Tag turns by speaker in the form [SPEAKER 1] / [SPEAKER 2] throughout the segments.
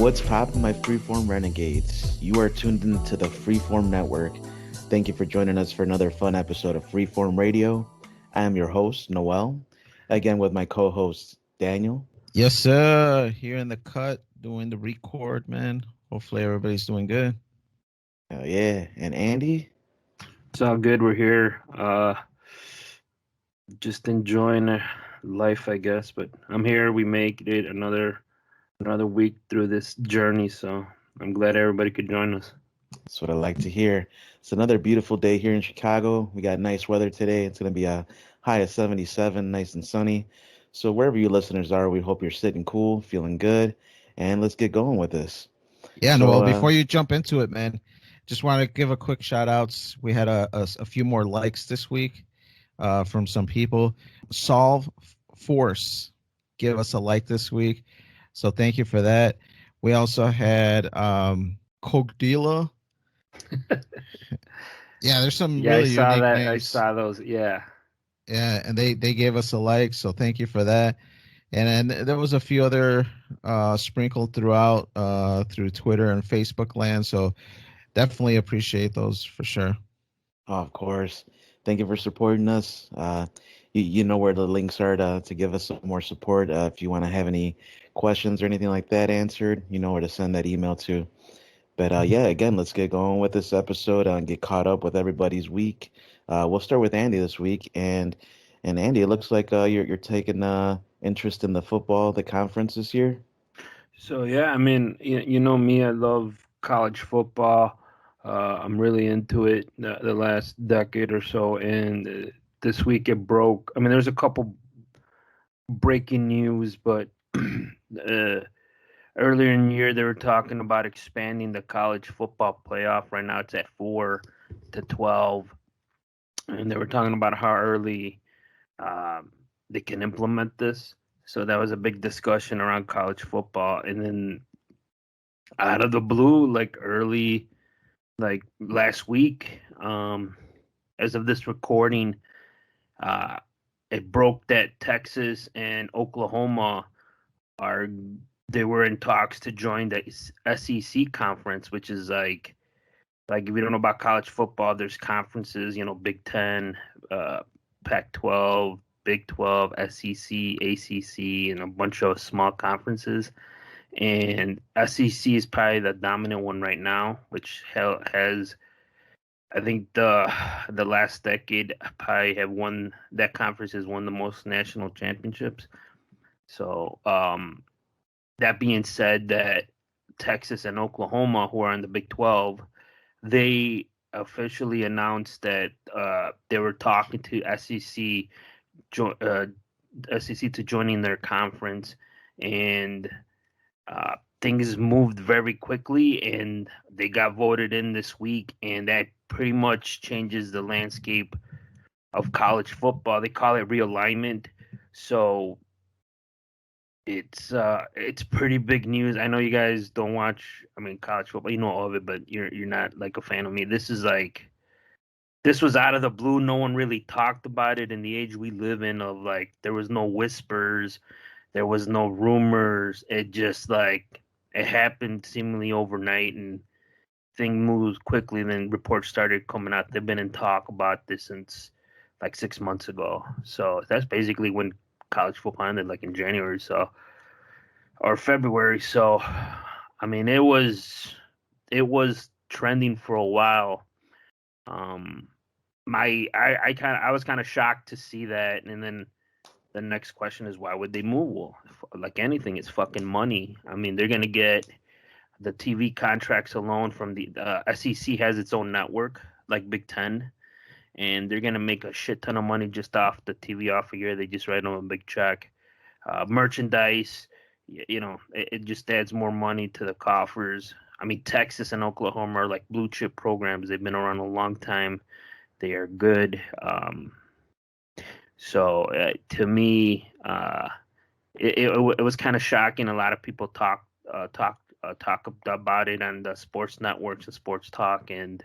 [SPEAKER 1] What's poppin', my Freeform Renegades? You are tuned into the Freeform Network. Thank you for joining us for another fun episode of Freeform Radio. I am your host, Noel, again with my co-host, Daniel.
[SPEAKER 2] Yes, sir. Here in the cut, doing the record, man. Hopefully everybody's doing good.
[SPEAKER 1] Hell yeah. And Andy?
[SPEAKER 3] It's all good. We're here. Just enjoying life, I guess. But I'm here. We made it another week through this journey, so I'm glad everybody could join us.
[SPEAKER 1] That's what I like to hear. It's another beautiful day here in Chicago. We got nice weather today. It's going to be a high of 77, nice and sunny. So wherever you listeners are, we hope you're sitting cool, feeling good, and let's get going with this.
[SPEAKER 2] Yeah, Noel, before you jump into it, man, just want to give a quick shout outs. We had a few more likes this week from some people. Solve Force give us a like this week. So thank you for that. We also had Cogdila. Yeah, there's some really
[SPEAKER 3] I saw
[SPEAKER 2] unique
[SPEAKER 3] that.
[SPEAKER 2] names.
[SPEAKER 3] I saw those. Yeah,
[SPEAKER 2] and they gave us a like, so thank you for that. And then there was a few other sprinkled throughout through Twitter and Facebook land, so definitely appreciate those for sure.
[SPEAKER 1] Oh, of course. Thank you for supporting us. You know where the links are to give us some more support. If you want to have any questions or anything like that answered, you know where to send that email to. But yeah, again, let's get going with this episode and get caught up with everybody's week. We'll start with Andy this week, and Andy, it looks like you're taking interest in the football, the conference this year.
[SPEAKER 3] So yeah, I mean, you know me. I love college football. I'm really into it the last decade or so, and this week it broke. I mean, there's a couple breaking news, but earlier in the year they were talking about expanding the college football playoff. Right now it's at 4 to 12, and they were talking about how early they can implement this. So that was a big discussion around college football, and then out of the blue, like early, like last week, as of this recording, it broke that Texas and Oklahoma they were in talks to join the SEC conference, which is like if you don't know about college football, there's conferences, Big Ten, Pac-12, Big 12, SEC, ACC, and a bunch of small conferences. And SEC is probably the dominant one right now, which has, I think, the last decade probably have won, that conference has won the most national championships. So that being said, that Texas and Oklahoma, who are in the Big 12, they officially announced that they were talking to SEC to joining their conference, and things moved very quickly, and they got voted in this week, and that pretty much changes the landscape of college football. They call it realignment, so it's pretty big news. I know you guys don't watch, college football, you know all of it, but you're not like a fan of me. This was out of the blue. No one really talked about it in the age we live in of like, there was no whispers, there was no rumors. It just it happened seemingly overnight, and thing moved quickly. Then reports started coming out. They've been in talk about this since like 6 months ago. So that's basically when college football ended, like in January, or February. So, I mean, it was trending for a while. I was kind of shocked to see that, and then the next question is, why would they move? Well, like anything, it's fucking money. I mean, they're gonna get the TV contracts alone from the SEC has its own network, like Big Ten, and they're gonna make a shit ton of money just off the TV offer year. They just write them a big check. Merchandise, it just adds more money to the coffers. I mean, Texas and Oklahoma are like blue chip programs. They've been around a long time. They are good. So to me, it was kind of shocking. A lot of people talk about it on the sports networks and sports talk. And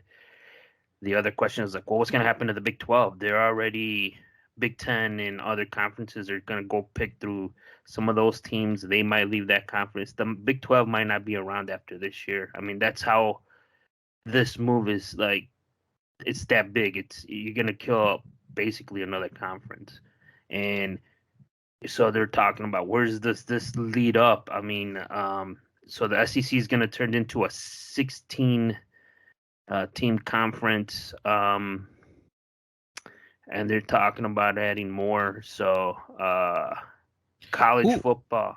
[SPEAKER 3] the other question is like, well, what's going to happen to the Big 12? They're already Big Ten and other conferences are going to go pick through some of those teams. They might leave that conference. The Big 12 might not be around after this year. I mean, that's how this move is like. It's that big. You're going to kill basically another conference, and so they're talking about where's this lead up. I mean, so the SEC is going to turn into a 16 team conference. And they're talking about adding more. So, college football.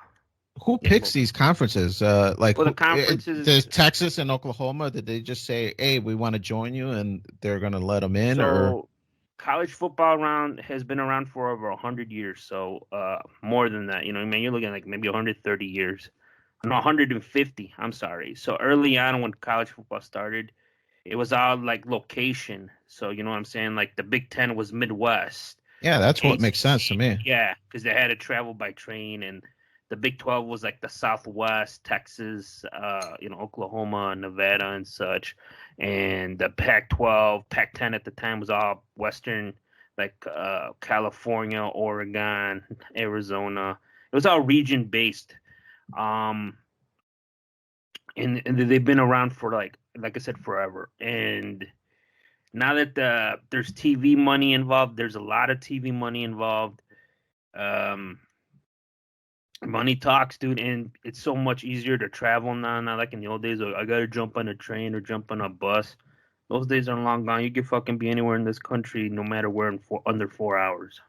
[SPEAKER 2] Who picks these conferences? Like,
[SPEAKER 3] well, the conferences.
[SPEAKER 2] There's Texas and Oklahoma. Did they just say, "Hey, we want to join you," and they're going to let them in?
[SPEAKER 3] So, college football has been around for over 100 years. So, more than that. You know, I mean, you're looking at like maybe 130 years. No, 150. I'm sorry. So early on, when college football started, it was all like location. So you know what I'm saying? Like the Big Ten was Midwest.
[SPEAKER 2] Yeah, that's what makes sense to me.
[SPEAKER 3] Yeah, because they had to travel by train, and the Big 12 was like the Southwest, Texas, Oklahoma, Nevada, and such. And the Pac-12, Pac-10 at the time was all Western, like California, Oregon, Arizona. It was all region based. And they've been around for like I said, forever. And now that there's TV money involved, there's a lot of TV money involved. Money talks, dude, and it's so much easier to travel now. Not like in the old days, I gotta jump on a train or jump on a bus. Those days are long gone. You can fucking be anywhere in this country, no matter where, in under 4 hours.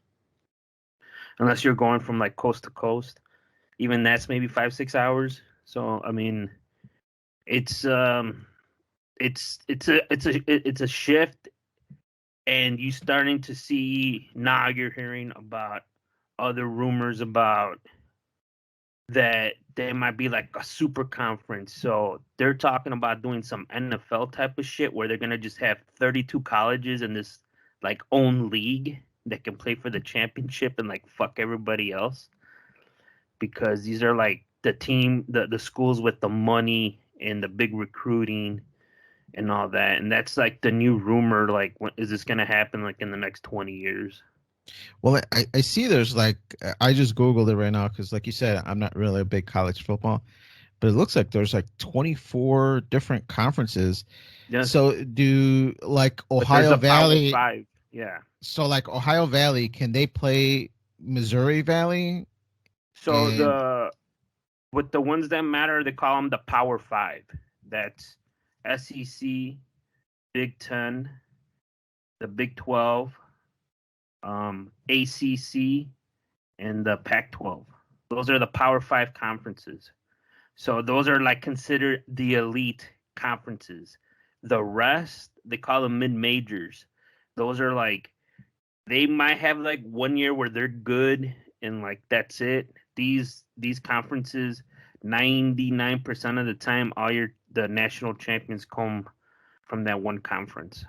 [SPEAKER 3] Unless you're going from like coast to coast, even that's maybe 5-6 hours. So I mean, it's a shift, and you starting to see now. You're hearing about other rumors about that there might be like a super conference. So they're talking about doing some NFL type of shit where they're gonna just have 32 colleges in this like own league that can play for the championship and like fuck everybody else, because these are like the schools with the money and the big recruiting and all that. And that's like the new rumor. Like, is this gonna happen like in the next 20 years?
[SPEAKER 2] Well, I see there's like, I just Googled it right now because like you said, I'm not really a big college football, but it looks like there's like 24 different conferences. Yes. So do like Ohio Valley.
[SPEAKER 3] Power 5. Yeah.
[SPEAKER 2] So like Ohio Valley, can they play Missouri Valley?
[SPEAKER 3] So with the ones that matter, they call them the Power 5. That's SEC, Big 10, the Big 12, ACC, and the Pac-12. Those are the Power 5 conferences. So those are like considered the elite conferences. The rest, they call them mid-majors. Those are like, they might have like 1 year where they're good and like that's it. These conferences, 99% of the time, the national champions come from that one conference.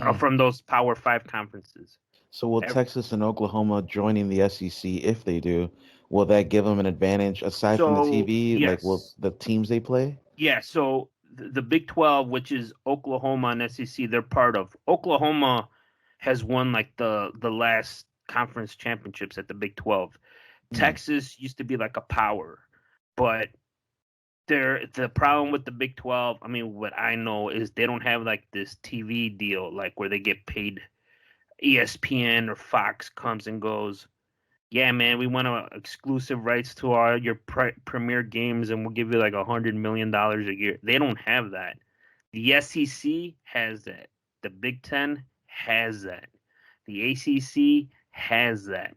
[SPEAKER 3] Or from those Power 5 conferences.
[SPEAKER 1] So will Texas and Oklahoma joining the SEC, if they do, will that give them an advantage aside from the TV?
[SPEAKER 3] Yes.
[SPEAKER 1] Like, will the teams they play?
[SPEAKER 3] Yeah, so the Big 12, which is Oklahoma and SEC, they're part of. Oklahoma has won like the last conference championships at the Big 12. Texas used to be like a power, but the problem with the Big 12, I mean, what I know is they don't have like this TV deal, like where they get paid. ESPN or Fox comes and goes, yeah, man, we want exclusive rights to your premier games, and we'll give you like $100 million a year. They don't have that. The SEC has that. The Big Ten has that. The ACC has that.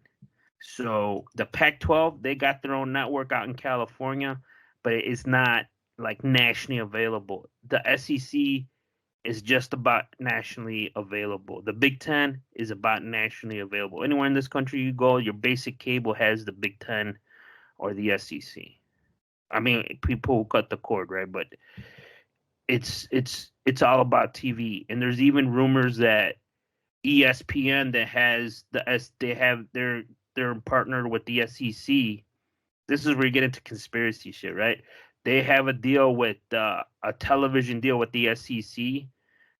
[SPEAKER 3] So the Pac-12, they got their own network out in California, but it's not like nationally available. The SEC is just about nationally available. The Big Ten is about nationally available. Anywhere in this country you go, your basic cable has the Big Ten or the SEC. I mean, people cut the cord, right? But it's all about TV. And there's even rumors that ESPN that has they're partnered with the SEC. This is where you get into conspiracy shit, right? They have a deal with a television deal with the SEC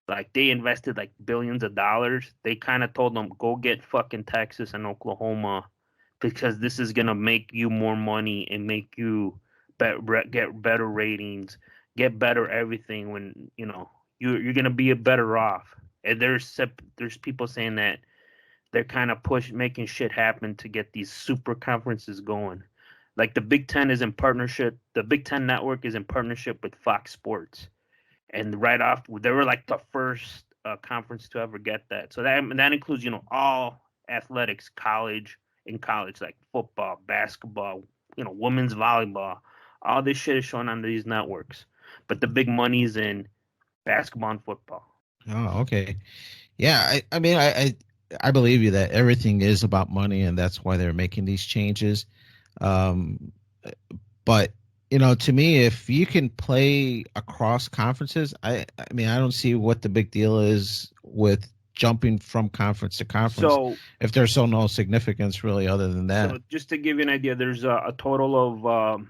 [SPEAKER 3] Like they invested like billions of dollars. They kind of told them, go get fucking Texas and Oklahoma because this is gonna make you more money and make you get better ratings, get better everything. When you're gonna be better off. And there's people saying that they're kind of making shit happen to get these super conferences going. Like the Big Ten is in partnership. The Big Ten network is in partnership with Fox Sports, and right off they were like the first conference to ever get that. So that includes all athletics, college like football, basketball, women's volleyball. All this shit is shown on these networks, but the big money's in basketball and football.
[SPEAKER 2] Oh, okay. Yeah, I mean, I believe you that everything is about money, and that's why they're making these changes. Um, but to me, if you can play across conferences, I mean, I don't see what the big deal is with jumping from conference to conference.
[SPEAKER 3] So
[SPEAKER 2] if there's no significance really other than that.
[SPEAKER 3] So just to give you an idea, there's a total of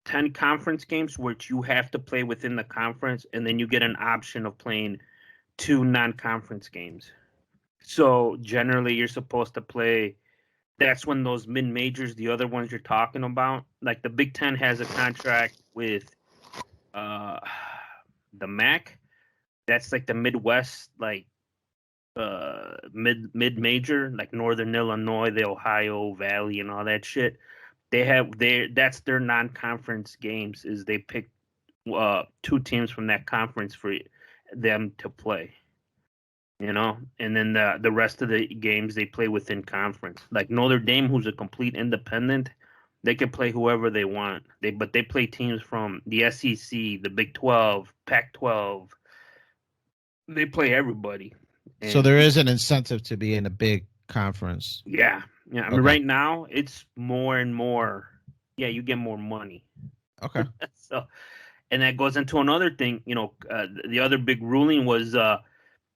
[SPEAKER 3] 10 conference games, which you have to play within the conference, and then you get an option of playing 2 non-conference games. So generally, you're supposed to play. That's when those mid-majors, the other ones you're talking about, like the Big Ten has a contract with the MAC. That's like the Midwest, like mid-major, like Northern Illinois, the Ohio Valley, and all that shit. That's their non-conference games. Is they pick 2 teams from that conference for them to play. And then the rest of the games they play within conference. Like Notre Dame, who's a complete independent, they can play whoever they want. But they play teams from the SEC, the Big 12, Pac-12. They play everybody.
[SPEAKER 2] So there is an incentive to be in a big conference.
[SPEAKER 3] Yeah. I mean, right now it's more and more. Yeah, you get more money.
[SPEAKER 2] Okay.
[SPEAKER 3] So, and that goes into another thing. The other big ruling was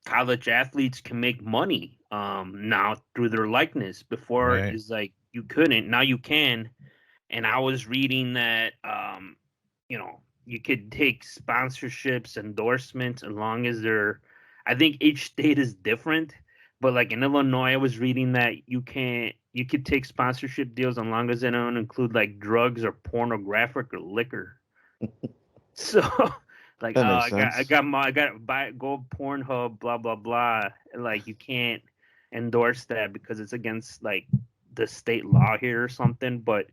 [SPEAKER 3] college athletes can make money now through their likeness. Before it's like you couldn't. Now you can. And I was reading that you could take sponsorships, endorsements, as long as they're. I think each state is different, but like in Illinois, I was reading that you could take sponsorship deals as long as they don't include like drugs or pornographic or liquor. So, like, I got to go Pornhub, blah blah blah. Like, you can't endorse that because it's against like the state law here or something. But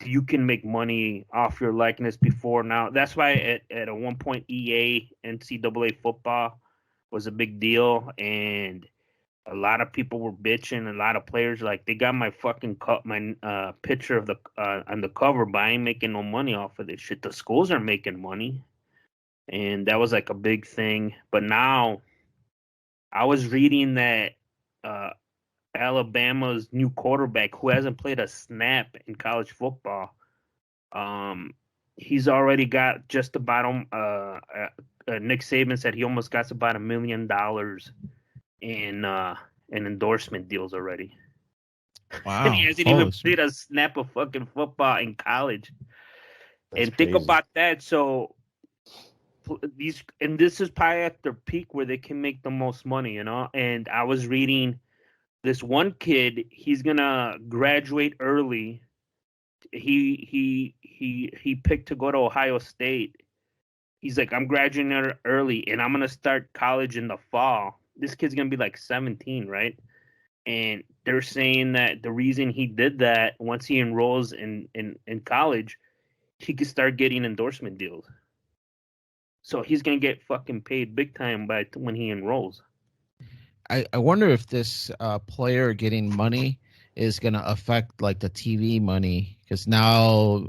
[SPEAKER 3] you can make money off your likeness before now. That's why at a one point EA NCAA football was a big deal, and a lot of people were bitching. A lot of players like they got my fucking picture of the on the cover, but I ain't making no money off of this shit. The schools are making money, and that was like a big thing. But now, I was reading that Alabama's new quarterback, who hasn't played a snap in college football, he's already got just about Nick Saban said he almost got about $1 million in endorsement deals already.
[SPEAKER 2] Wow.
[SPEAKER 3] And he hasn't even played a snap of fucking football in college.
[SPEAKER 1] That's
[SPEAKER 3] and
[SPEAKER 1] crazy.
[SPEAKER 3] Think about that. So this is probably at their peak where they can make the most money, And I was reading this one kid, he's gonna graduate early. He picked to go to Ohio State. He's like, I'm graduating early, and I'm gonna start college in the fall. This kid's gonna be like 17, right? And they're saying that the reason he did that, once he enrolls in college, he could start getting endorsement deals. So he's gonna get fucking paid big time when he enrolls.
[SPEAKER 2] I wonder if this player getting money is going to affect like the TV money, because now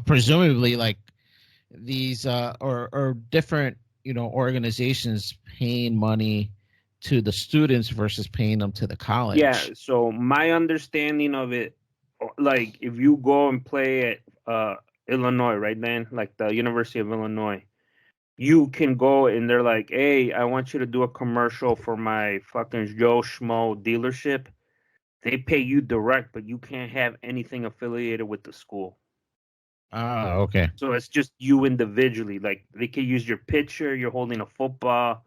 [SPEAKER 2] presumably like these or different organizations paying money to the students versus paying them to the college.
[SPEAKER 3] Yeah. So my understanding of it, like if you go and play at Illinois, right, then like the University of Illinois, you can go and they're like, hey, I want you to do a commercial for my fucking Joe Schmo dealership. They pay you direct, but you can't have anything affiliated with the school.
[SPEAKER 2] Ah, okay.
[SPEAKER 3] So it's just you individually. Like they could use your picture. You're holding a football.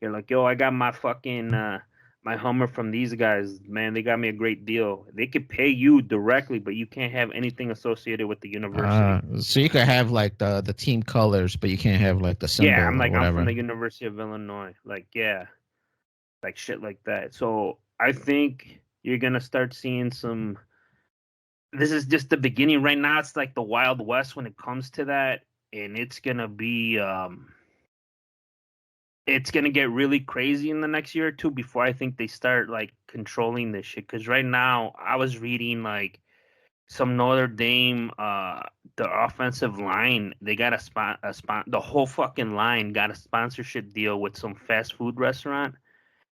[SPEAKER 3] You're like, yo, I got my fucking my Hummer from these guys. Man, they got me a great deal. They could pay you directly, but you can't have anything associated with the university.
[SPEAKER 2] So you could have like the team colors, but you can't have like the
[SPEAKER 3] Yeah,
[SPEAKER 2] symbol or
[SPEAKER 3] I'm from
[SPEAKER 2] whatever.
[SPEAKER 3] the University of Illinois. Like, yeah, like shit like that. So I think you're gonna start seeing some. This is just the beginning. Right now, it's like the Wild West when it comes to that, and it's gonna get really crazy in the next year or two before I think they start like controlling this shit. Because right now, I was reading like some Notre Dame, the offensive line, they got the whole fucking line got a sponsorship deal with some fast food restaurant,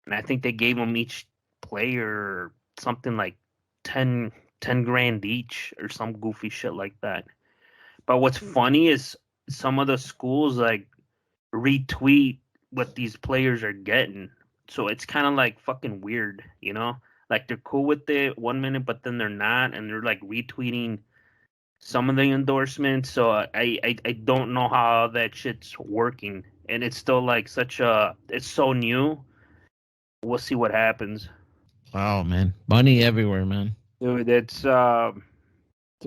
[SPEAKER 3] and I think they gave them each player something like 10 grand each or some goofy shit like that. But what's funny is some of the schools like retweet what these players are getting. So it's kind of like fucking weird, you know? Like they're cool with it 1 minute, but then they're not, and they're like retweeting some of the endorsements. So I don't know how that shit's working, and it's still like it's so new. We'll see what happens.
[SPEAKER 2] Oh man, money everywhere, man.
[SPEAKER 3] Dude,
[SPEAKER 1] It's a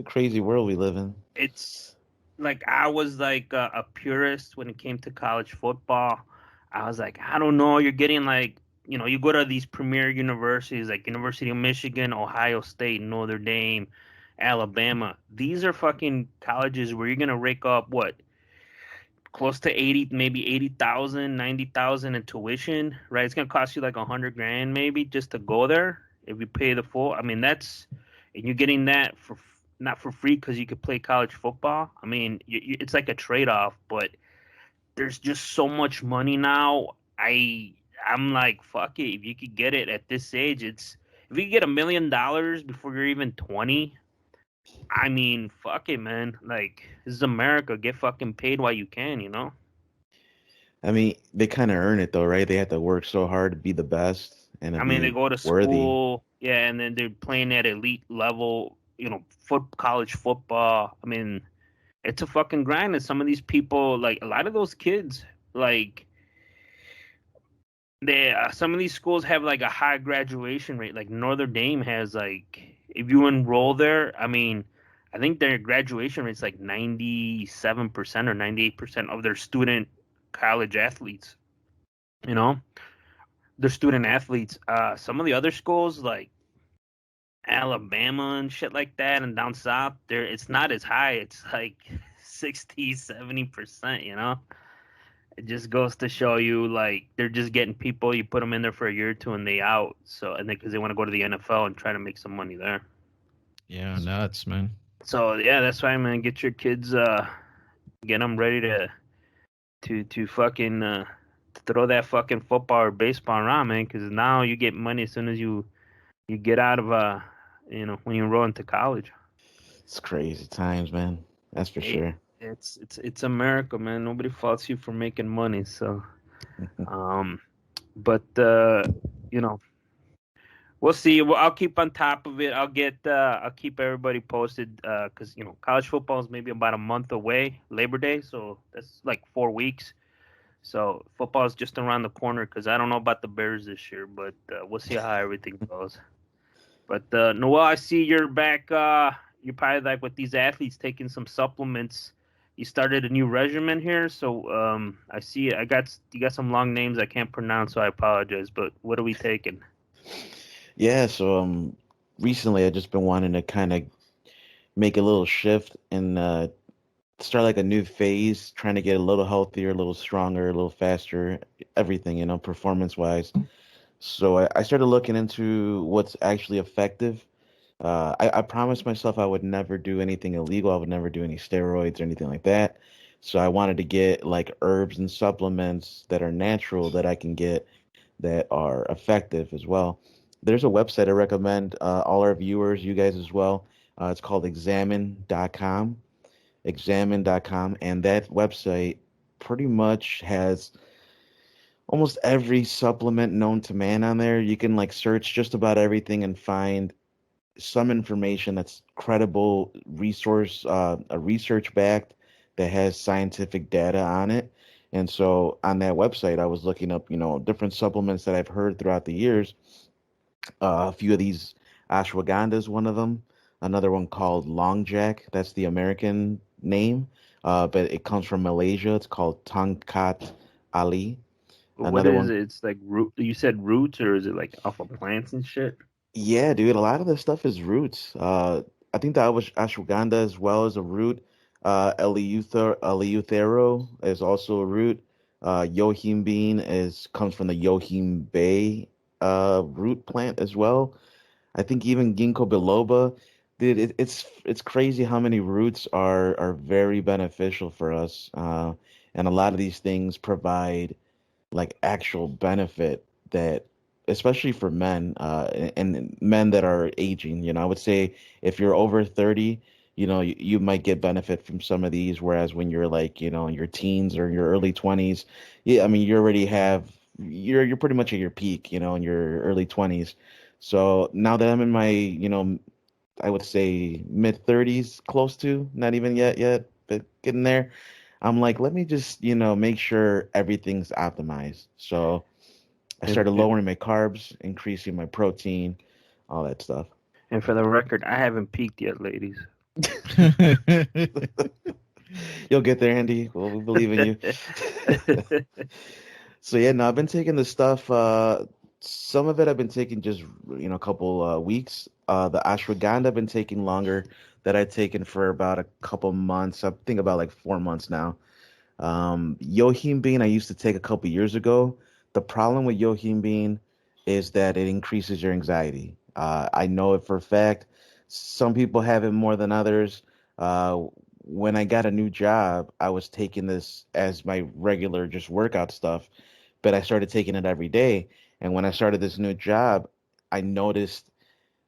[SPEAKER 1] crazy world we live in.
[SPEAKER 3] it's like I was like a purist when it came to college football. I was like, I don't know, you're getting like, you go to these premier universities like University of Michigan, Ohio State, Notre Dame, Alabama. These are fucking colleges where you're gonna rake up what, close to 80, maybe 80,000, 90,000 in tuition, right? It's gonna cost you like 100 grand maybe just to go there if you pay the full. I mean, and you're getting that for not for free because you could play college football. I mean, it's like a trade off, but there's just so much money now. I'm like, fuck it. If you could get it at this age, if you could get $1 million before you're even 20. I mean, fuck it, man. Like, this is America. Get fucking paid while you can, you know?
[SPEAKER 1] I mean, they kind of earn it though, right? They have to work so hard to be the best and to
[SPEAKER 3] I mean, they
[SPEAKER 1] be
[SPEAKER 3] go to
[SPEAKER 1] worthy.
[SPEAKER 3] school, yeah, and then they're playing at elite level, college football. I mean, it's a fucking grind. And some of these people, like a lot of those kids, like some of these schools have like a high graduation rate. Like Notre Dame has like, if you enroll there, I mean, I think their graduation rate's like 97% or 98% of their student college athletes. You know, their student athletes. Some of the other schools like Alabama and shit like that, and down south, it's not as high. It's like 60, 70%, you know? It just goes to show you, like, they're just getting people, you put them in there for a year or two and they out. So, and then because they want to go to the NFL and try to make some money there.
[SPEAKER 2] Yeah, nuts, man.
[SPEAKER 3] So, yeah, that's why, man, get your kids, get them ready to fucking, throw that fucking football or baseball around, man, because now you get money as soon as you get out of, when you enroll into college.
[SPEAKER 1] It's crazy times, man. That's for
[SPEAKER 3] Hey,
[SPEAKER 1] sure.
[SPEAKER 3] it's America, man. Nobody faults you for making money. So, but we'll see. Well, I'll keep on top of it. I'll keep everybody posted. Because college football is maybe about a month away, Labor Day. So that's like 4 weeks. So football is just around the corner. Because I don't know about the Bears this year, but we'll see how everything goes. But Noel, I see you're back. You're probably like with these athletes taking some supplements. You started a new regimen here, so I see. You got some long names I can't pronounce, so I apologize. But what are we taking?
[SPEAKER 1] Yeah, so recently I just been wanting to kind of make a little shift and start like a new phase, trying to get a little healthier, a little stronger, a little faster, everything, performance wise. So I started looking into what's actually effective. I promised myself I would never do anything illegal. I would never do any steroids or anything like that. So I wanted to get like herbs and supplements that are natural that I can get that are effective as well. There's a website I recommend all our viewers, you guys as well. It's called examine.com, and that website pretty much has almost every supplement known to man on there. You can like search just about everything and find some information that's credible resource, a research backed that has scientific data on it. And so on that website, I was looking up, different supplements that I've heard throughout the years. A few of these, ashwagandha is one of them. Another one called longjack. That's the American name, but it comes from Malaysia. It's called Tongkat Ali.
[SPEAKER 3] What
[SPEAKER 1] Another
[SPEAKER 3] is
[SPEAKER 1] one,
[SPEAKER 3] it? It's like root. You said roots, or is it like off of plants and shit?
[SPEAKER 1] yeah, dude. A lot of this stuff is roots. I think that was ashwagandha as well as a root. Eleuthero is also a root. Yohimbine is comes from the Yohimbine root plant as well. I think even ginkgo biloba, dude, it's crazy how many roots are very beneficial for us, and a lot of these things provide like actual benefit that, especially for men, and men that are aging. I would say if you're over 30, you might get benefit from some of these, whereas when you're like, in your teens or in your early 20s, yeah, I mean, you're pretty much at your peak, in your early 20s. So now that I'm in my, I would say mid 30s, close to, not even yet, but getting there. I'm like, let me just, make sure everything's optimized. So I
[SPEAKER 3] And
[SPEAKER 1] started lowering my carbs, increasing my protein, all that stuff.
[SPEAKER 3] and for the record, I haven't peaked yet, ladies.
[SPEAKER 1] You'll get there, Andy. Well, we believe in you. So yeah, no, I've been taking the stuff. Some of it I've been taking just a couple weeks. The ashwagandha I've been taking longer. That I've taken for about a couple months. I think about like 4 months now. Yohimbine I used to take a couple years ago. The problem with Yohimbine is that it increases your anxiety. I know it for a fact. Some people have it more than others. When I got a new job, I was taking this as my regular just workout stuff, but I started taking it every day. And when I started this new job, I noticed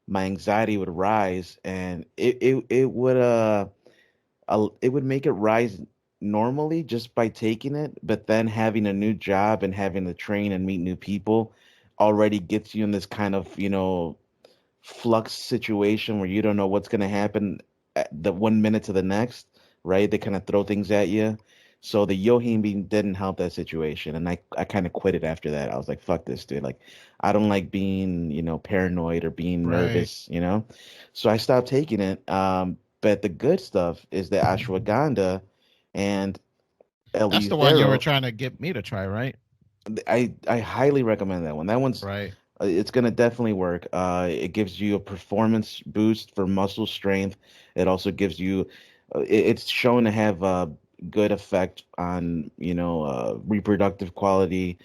[SPEAKER 1] my anxiety would rise, and it would make it rise normally just by taking it, but then having a new job and having to train and meet new people already gets you in this kind of, flux situation where you don't know what's going to happen at the 1 minute to the next, right? They kind of throw things at you. So the Yohimbi didn't help that situation. And I kind of quit it after that. I was like, fuck this, dude. Like, I don't like being, paranoid or being
[SPEAKER 2] Right.
[SPEAKER 1] nervous. So I stopped taking it. But the good stuff is the ashwagandha and
[SPEAKER 2] That's the one you were
[SPEAKER 1] eleuthero.
[SPEAKER 2] trying to get me to try, right?
[SPEAKER 1] I highly recommend that one. That one's
[SPEAKER 2] Right.
[SPEAKER 1] it's gonna definitely work. It gives you a performance boost for muscle strength. It also gives you, it's shown to have a good effect on, reproductive quality,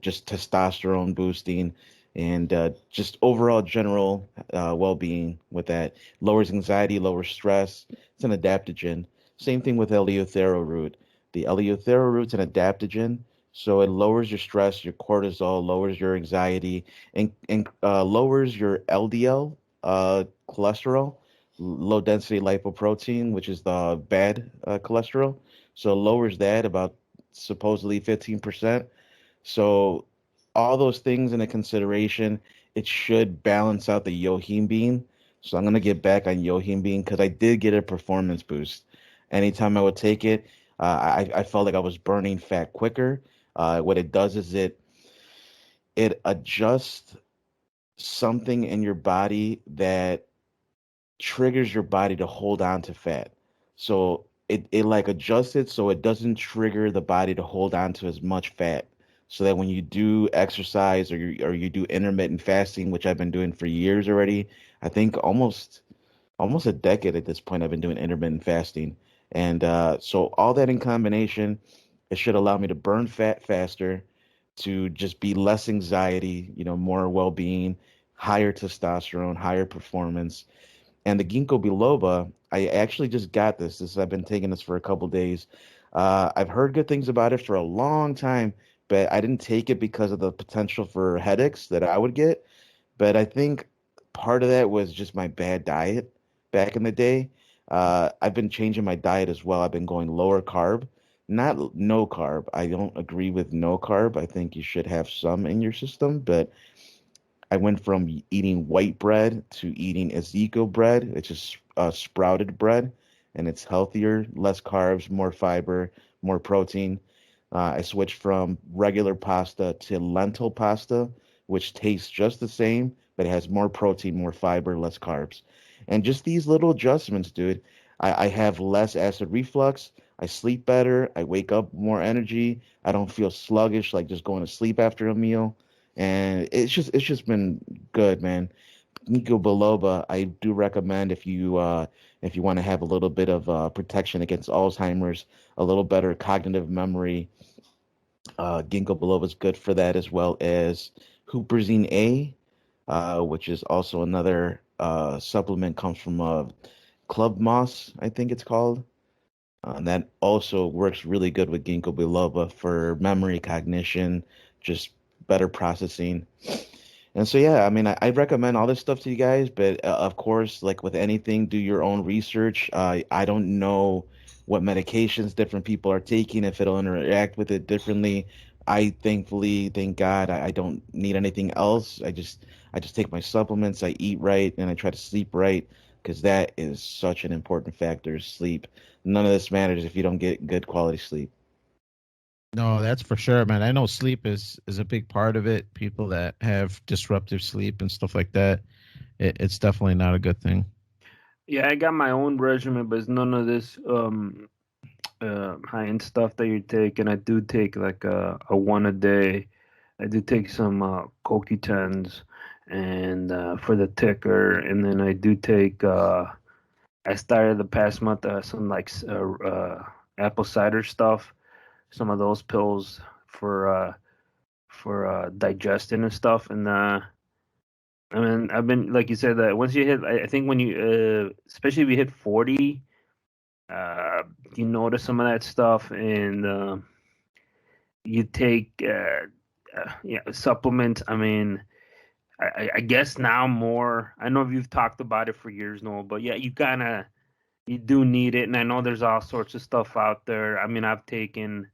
[SPEAKER 1] just testosterone boosting, and just overall general well-being with that. Lowers anxiety, lowers stress. It's an adaptogen. Same thing with eleuthero root. The eleuthero root's an adaptogen, so it lowers your stress, your cortisol, lowers your anxiety, and lowers your LDL cholesterol, low density lipoprotein, which is the bad cholesterol. So it lowers that about supposedly 15%. So all those things in a consideration, it should balance out the Yohim bean. So I'm gonna get back on Yohim bean because I did get a performance boost. Anytime I would take it, I felt like I was burning fat quicker. What it does is it adjusts something in your body that triggers your body to hold on to fat. So it like adjusts it so it doesn't trigger the body to hold on to as much fat. So that when you do exercise or you do intermittent fasting, which I've been doing for years already, I think almost a decade at this point I've been doing intermittent fasting. And so all that in combination, it should allow me to burn fat faster, to just be less anxiety, more well-being, higher testosterone, higher performance. And the ginkgo biloba, I actually just got this. I've been taking this for a couple days. I've heard good things about it for a long time, but I didn't take it because of the potential for headaches that I would get. But I think part of that was just my bad diet back in the day. I've been changing my diet as well. I've been going lower carb, not no carb. I don't agree with no carb. I think you should have some in your system, but I went from eating white bread to eating Ezekiel bread, which is sprouted bread, and it's healthier, less carbs, more fiber, more protein. I switched from regular pasta to lentil pasta, which tastes just the same, but it has more protein, more fiber, less carbs. And just these little adjustments, dude. I have less acid reflux. I sleep better. I wake up more energy. I don't feel sluggish like just going to sleep after a meal. And it's just been good, man. Ginkgo biloba, I do recommend if you want to have a little bit of protection against Alzheimer's, a little better cognitive memory. Ginkgo biloba is good for that, as well as huperzine A, which is also another supplement, comes from club moss, I think it's called. And that also works really good with ginkgo biloba for memory, cognition, just better processing. And so, yeah, I mean, I recommend all this stuff to you guys, but of course, like with anything, do your own research. I don't know what medications different people are taking, if it'll interact with it differently. I thankfully, thank God, I don't need anything else. I just take my supplements, I eat right, and I try to sleep right, because that is such an important factor, sleep. None of this matters if you don't get good quality sleep.
[SPEAKER 2] No, that's for sure, man. I know sleep is a big part of it. People that have disruptive sleep and stuff like that, it's definitely not a good thing.
[SPEAKER 3] Yeah, I got my own regimen, but it's none of this high end stuff that you take. And I do take like a one a day. I do take some CoQ10s and for the ticker, and then I do take. I started the past month some like apple cider stuff, some of those pills for digestion and stuff. And I mean, I've been like you said that once you hit, I think when you especially if you hit 40, uh, you notice some of that stuff, and you take yeah, supplements. I mean, I guess now more. I know you've talked about it for years, Noel, but yeah, you do need it, and I know there's all sorts of stuff out there. I mean, I've taken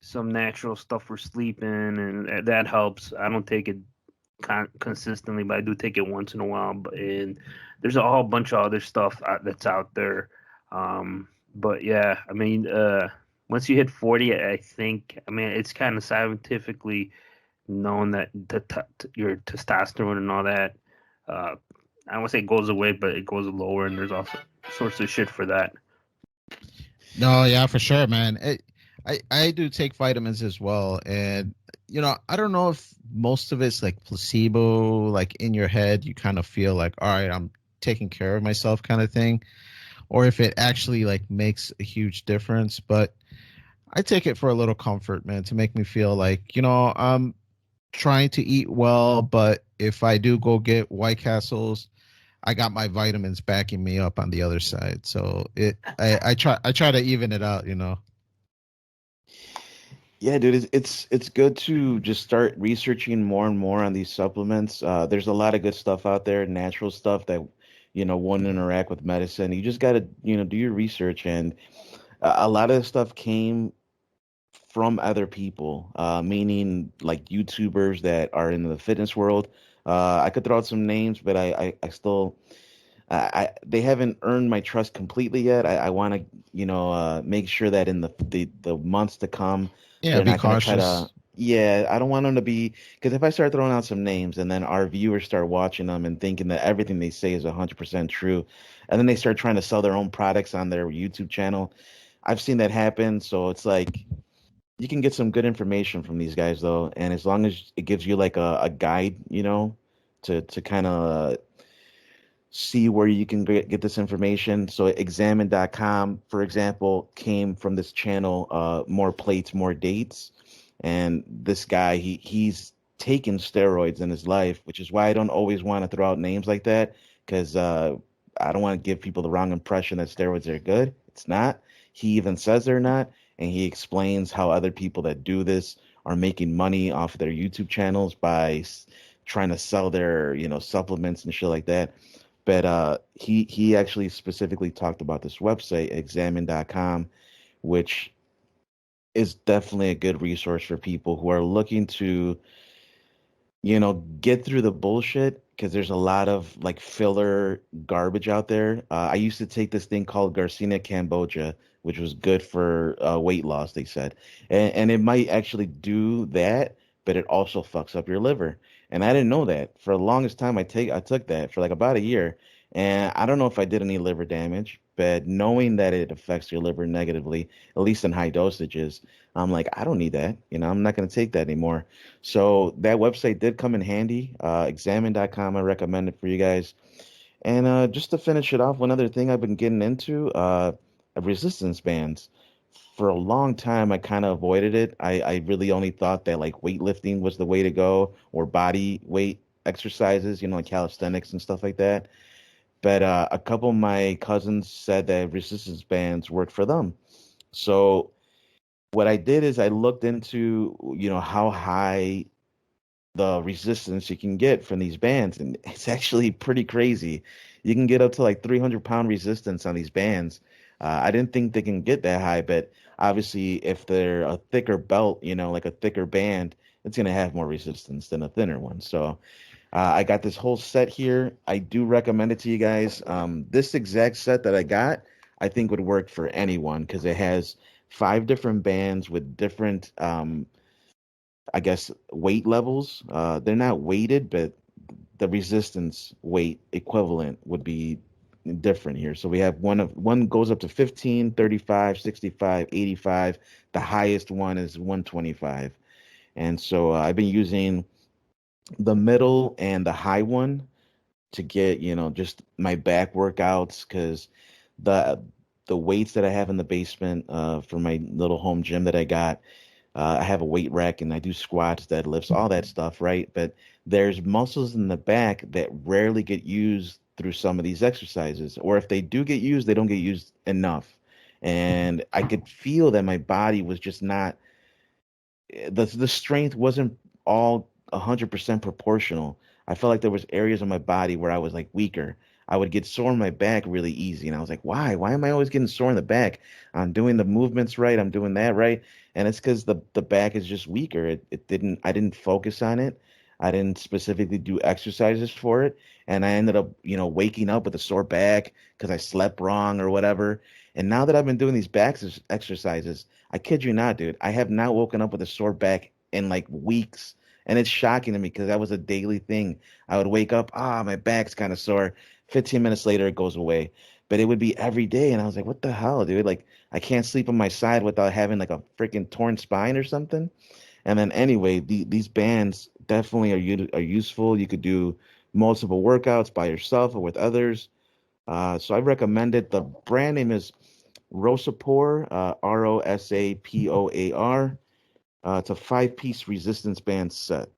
[SPEAKER 3] some natural stuff for sleeping, and that helps. I don't take it consistently, but I do take it once in a while. And there's a whole bunch of other stuff that's out there. But yeah, I mean, once you hit 40, I think, I mean, it's kind of scientifically known that your testosterone and all that, I don't want to say it goes away, but it goes lower, and there's also sorts of shit for that.
[SPEAKER 2] No, yeah, for sure, man. I do take vitamins as well, and I don't know if most of it's like placebo, like in your head, you kind of feel like, all right, I'm taking care of myself, kind of thing, or if it actually like makes a huge difference. But I take it for a little comfort, man, to make me feel like, I'm trying to eat well, but if I do go get White Castles, I got my vitamins backing me up on the other side. So I try to even it out.
[SPEAKER 1] Yeah, dude, it's good to just start researching more and more on these supplements. There's a lot of good stuff out there, natural stuff that won't interact with medicine. You just got to do your research, and a lot of the stuff came from other people, meaning like YouTubers that are in the fitness world. I could throw out some names, but I still they haven't earned my trust completely yet. I want to, make sure that in the months to come,
[SPEAKER 2] Yeah,
[SPEAKER 1] they're
[SPEAKER 2] be
[SPEAKER 1] not going to try
[SPEAKER 2] cautious.
[SPEAKER 1] to. Yeah, I don't want them to be, because if I start throwing out some names and then our viewers start watching them and thinking that everything they say is 100% true, and then they start trying to sell their own products on their YouTube channel, I've seen that happen. So it's like you can get some good information from these guys though, and as long as it gives you like a guide, to kind of see where you can get this information. So examine.com, for example, came from this channel, More Plates, More Dates. And this guy, he's taken steroids in his life, which is why I don't always want to throw out names like that, because I don't want to give people the wrong impression that steroids are good. It's not. He even says they're not, and he explains how other people that do this are making money off of their YouTube channels by trying to sell their, supplements and shit like that. But he actually specifically talked about this website, examine.com, which is definitely a good resource for people who are looking to get through the bullshit because there's a lot of like filler garbage out there. I used to take this thing called Garcinia cambogia, which was good for weight loss, they said, and it might actually do that, but it also fucks up your liver. And I didn't know that. For the longest time, I took that for like about a year, and I don't know if I did any liver damage, but knowing that it affects your liver negatively, at least in high dosages, I'm like, I don't need that. I'm not going to take that anymore. So that website did come in handy. Examine.com, I recommend it for you guys. And just to finish it off, one other thing I've been getting into, resistance bands. For a long time, I kind of avoided it. I really only thought that like weightlifting was the way to go, or body weight exercises, like calisthenics and stuff like that. But a couple of my cousins said that resistance bands worked for them. So what I did is I looked into, how high the resistance you can get from these bands, and it's actually pretty crazy. You can get up to like 300-pound resistance on these bands. I didn't think they can get that high, but obviously, if they're a thicker belt, like a thicker band, it's going to have more resistance than a thinner one. So I got this whole set here. I do recommend it to you guys. This exact set that I got, I think would work for anyone because it has 5 different bands with different I guess, weight levels. They're not weighted, but the resistance weight equivalent would be different here. So we have one goes up to 15, 35, 65, 85. The highest one is 125. And so I've been using the middle and the high one to get, just my back workouts because the the weights that I have in the basement for my little home gym that I got, I have a weight rack and I do squats, deadlifts, all that stuff, right? But there's muscles in the back that rarely get used through some of these exercises, or if they do get used, they don't get used enough. And I could feel that my body was just not the strength wasn't all 100% proportional. I felt like there was areas of my body where I was like weaker. I would get sore in my back really easy, and I was like, "Why? Why am I always getting sore in the back? I'm doing the movements right. I'm doing that right." And it's because the back is just weaker. I didn't focus on it. I didn't specifically do exercises for it, and I ended up, waking up with a sore back because I slept wrong or whatever. And now that I've been doing these exercises, I kid you not, dude. I have not woken up with a sore back in like weeks. And it's shocking to me because that was a daily thing. I would wake up, my back's kind of sore. 15 minutes later, it goes away. But it would be every day. And I was like, what the hell, dude? Like, I can't sleep on my side without having like a freaking torn spine or something. And then, anyway, these bands definitely are useful. You could do multiple workouts by yourself or with others. So I recommend it. The brand name is Rosapor, Rosapoar. It's a 5-piece resistance band set.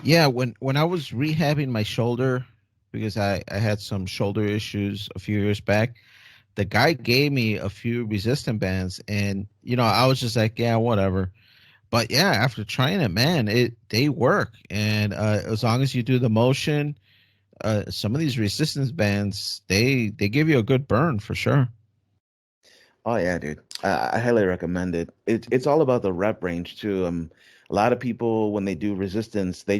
[SPEAKER 2] Yeah, when I was rehabbing my shoulder because I had some shoulder issues a few years back, the guy gave me a few resistant bands, and I was just like, yeah, whatever. But yeah, after trying it, man, they work, and as long as you do the motion, some of these resistance bands they give you a good burn for sure.
[SPEAKER 1] Oh yeah, dude. I highly recommend it. It's all about the rep range too. A lot of people when they do resistance, they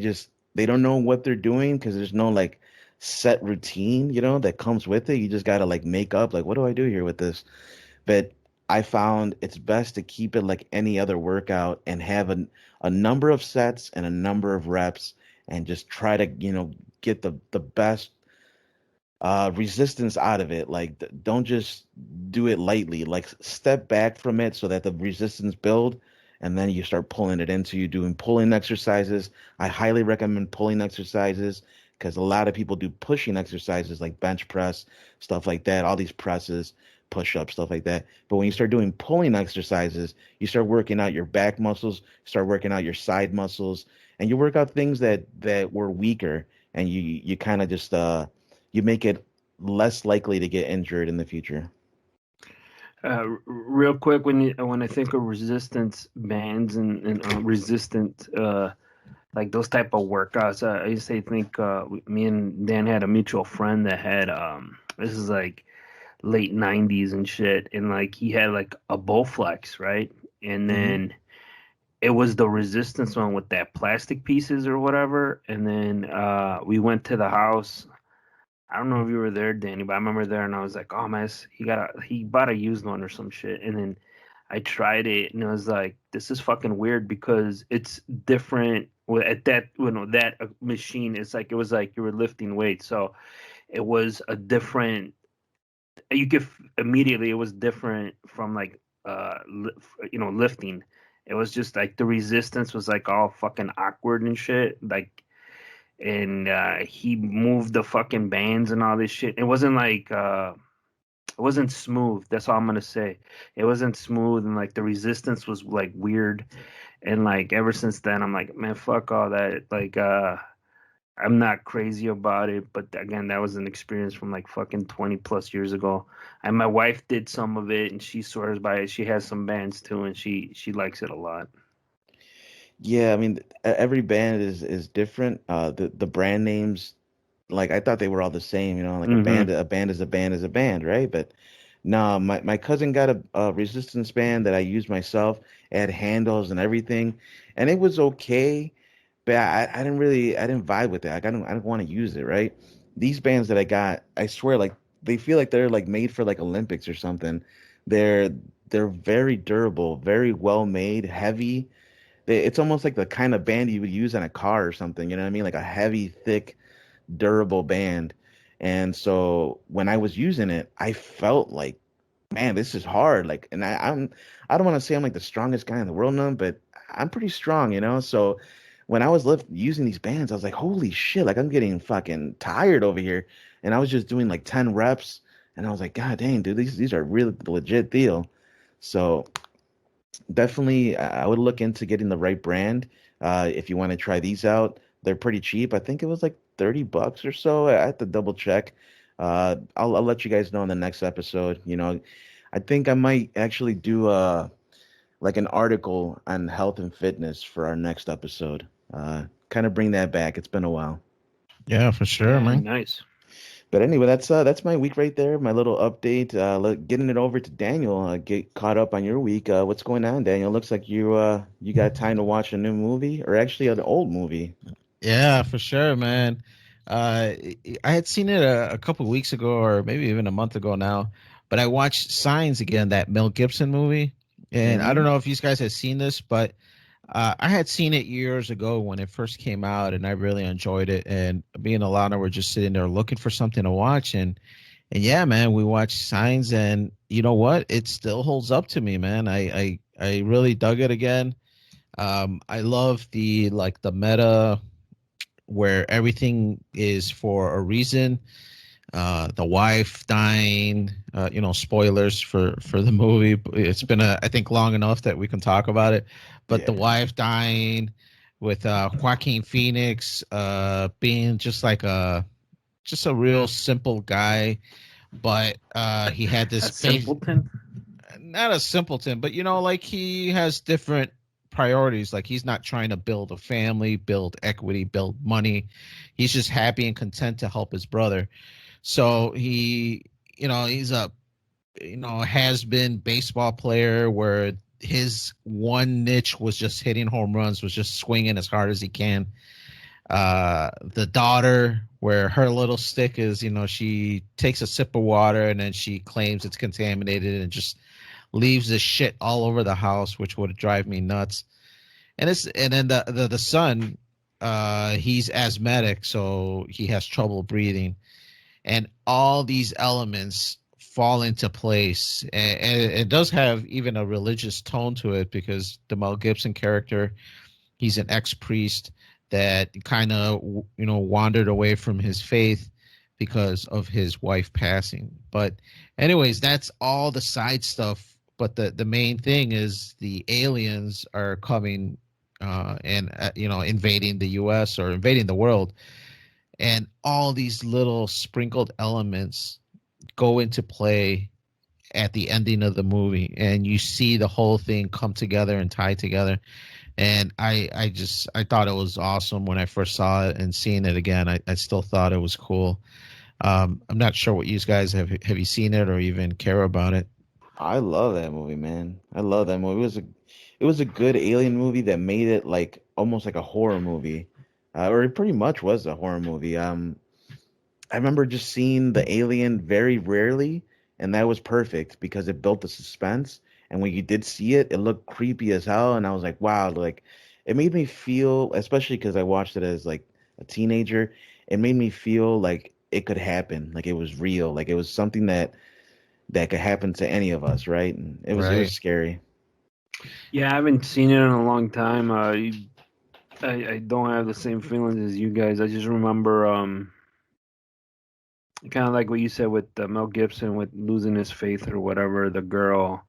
[SPEAKER 1] don't know what they're doing because there's no like set routine, that comes with it. You just gotta like make up like what do I do here with this? But I found it's best to keep it like any other workout and have a number of sets and a number of reps and just try to, get the best resistance out of it. Like don't just do it lightly. Like step back from it so that the resistance build, and then you start pulling it into you doing pulling exercises. I highly recommend pulling exercises because a lot of people do pushing exercises like bench press, stuff like that, all these presses, push ups, stuff like that. But when you start doing pulling exercises, you start working out your back muscles, start working out your side muscles, and you work out things that were weaker, and you kind of just you make it less likely to get injured in the future.
[SPEAKER 3] Real quick, when I think of resistance bands and resistant like those type of workouts, I used to think me and Dan had a mutual friend that had this is like late 90s and shit, and like he had like a Bowflex, right? And
[SPEAKER 1] Hmm.
[SPEAKER 3] then it was the resistance one with that plastic pieces or whatever. And then we went to the house. I don't know if you were there, Danny, but I remember there, and I was like, "Oh man, he bought a used one or some shit." And then I tried it, and it was like, "This is fucking weird because it's different." At that, that machine, it's like it was like you were lifting weights, so it was a different. You could immediately, it was different from like lifting. It was just like the resistance was like all fucking awkward and shit, like and he moved the fucking bands and all this shit. It wasn't like it wasn't smooth. That's all I'm gonna say. It wasn't smooth, and like the resistance was like weird. And like ever since then, I'm like, man, fuck all that. Like I'm not crazy about it, but again, that was an experience from like fucking 20 plus years ago. And my wife did some of it, and she swears by it. She has some bands too, and she likes it a lot.
[SPEAKER 1] Yeah, I mean, every band is different. The brand names, like I thought they were all the same, you know, like
[SPEAKER 3] Mm-hmm.
[SPEAKER 1] a band is a band is a band, right? But no, my cousin got a resistance band that I used myself. It had handles and everything, and it was okay, but I didn't really I didn't vibe with it. Like I don't want to use it, right? These bands that I got, I swear, like they feel like they're like made for like Olympics or something. They're they're very durable, very well made, heavy. It's almost like the kind of band you would use in a car or something, you know what I mean? Like a heavy, thick, durable band. And so when I was using it, I felt like, man, this is hard. Like, and I don't want to say I'm like the strongest guy in the world now, but I'm pretty strong, you know? So when I was using these bands, I was like, holy shit, like I'm getting fucking tired over here. And I was just doing like 10 reps. And I was like, God dang, dude, these are really the legit deal. So definitely, I would look into getting the right brand. If you want to try these out, they're pretty cheap. I think it was like $30 or so. I have to double check. I'll let you guys know in the next episode. You know, I think I might actually do like an article on health and fitness for our next episode. Kind of bring that back. It's been a while.
[SPEAKER 2] Yeah, for sure,
[SPEAKER 3] Yeah,
[SPEAKER 2] man.
[SPEAKER 3] nice.
[SPEAKER 1] But anyway, that's my week right there. My little update. Getting it over to Daniel. Get caught up on your week. What's going on, Daniel? Looks like you got time to watch a new movie, or actually an old movie.
[SPEAKER 2] Yeah, for sure, man. I had seen it a couple weeks ago, or maybe even a month ago now. But I watched Signs again, that Mel Gibson movie, and I don't
[SPEAKER 1] Hmm.
[SPEAKER 2] know if you guys had seen this, but I had seen it years ago when it first came out, and I really enjoyed it. And me and Alana were just sitting there looking for something to watch, and yeah, man, we watched Signs, and you know what? It still holds up to me, man. I really dug it again. I love the meta where everything is for a reason. The wife dying, spoilers for the movie. It's been I think long enough that we can talk about it. But the
[SPEAKER 1] Yeah.
[SPEAKER 2] wife dying with Joaquin Phoenix being just a real simple guy, but he had
[SPEAKER 3] A
[SPEAKER 2] this base,
[SPEAKER 3] simpleton.
[SPEAKER 2] not a simpleton, but like he has different priorities. Like he's not trying to build a family, build equity, build money. He's just happy and content to help his brother. So he's a has been baseball player where his one niche was just hitting home runs, was just swinging as hard as he can. The daughter, where her little stick is, she takes a sip of water and then she claims it's contaminated and just leaves this shit all over the house, which would drive me nuts. And then the son, he's asthmatic, so he has trouble breathing, and all these elements fall into place. And it does have even a religious tone to it because the Mel Gibson character, he's an ex-priest that kind of wandered away from his faith because of his wife passing. But anyways, that's all the side stuff. But the main thing is the aliens are coming and invading the US or invading the world, and all these little sprinkled elements go into play at the ending of the movie, and you see the whole thing come together and tie together. And I thought it was awesome when I first saw it, and seeing it again, I still thought it was cool. I'm not sure what you guys have you seen it or even care about it.
[SPEAKER 1] I love that movie, man. I love that movie. it was a good alien movie that made it like almost like a horror movie, or it pretty much was a horror movie. I remember just seeing the alien very rarely, and that was perfect because it built the suspense. And when you did see it, it looked creepy as hell, and I was like, wow, like it made me feel, especially because I watched it as like a teenager, it made me feel like it could happen, like it was real, like it was something that could happen to any of us, right? And it was
[SPEAKER 2] Right.
[SPEAKER 1] scary.
[SPEAKER 3] Yeah, I haven't seen it in a long time. I don't have the same feelings as you guys. I just remember kind of like what you said with Mel Gibson with losing his faith or whatever. The girl,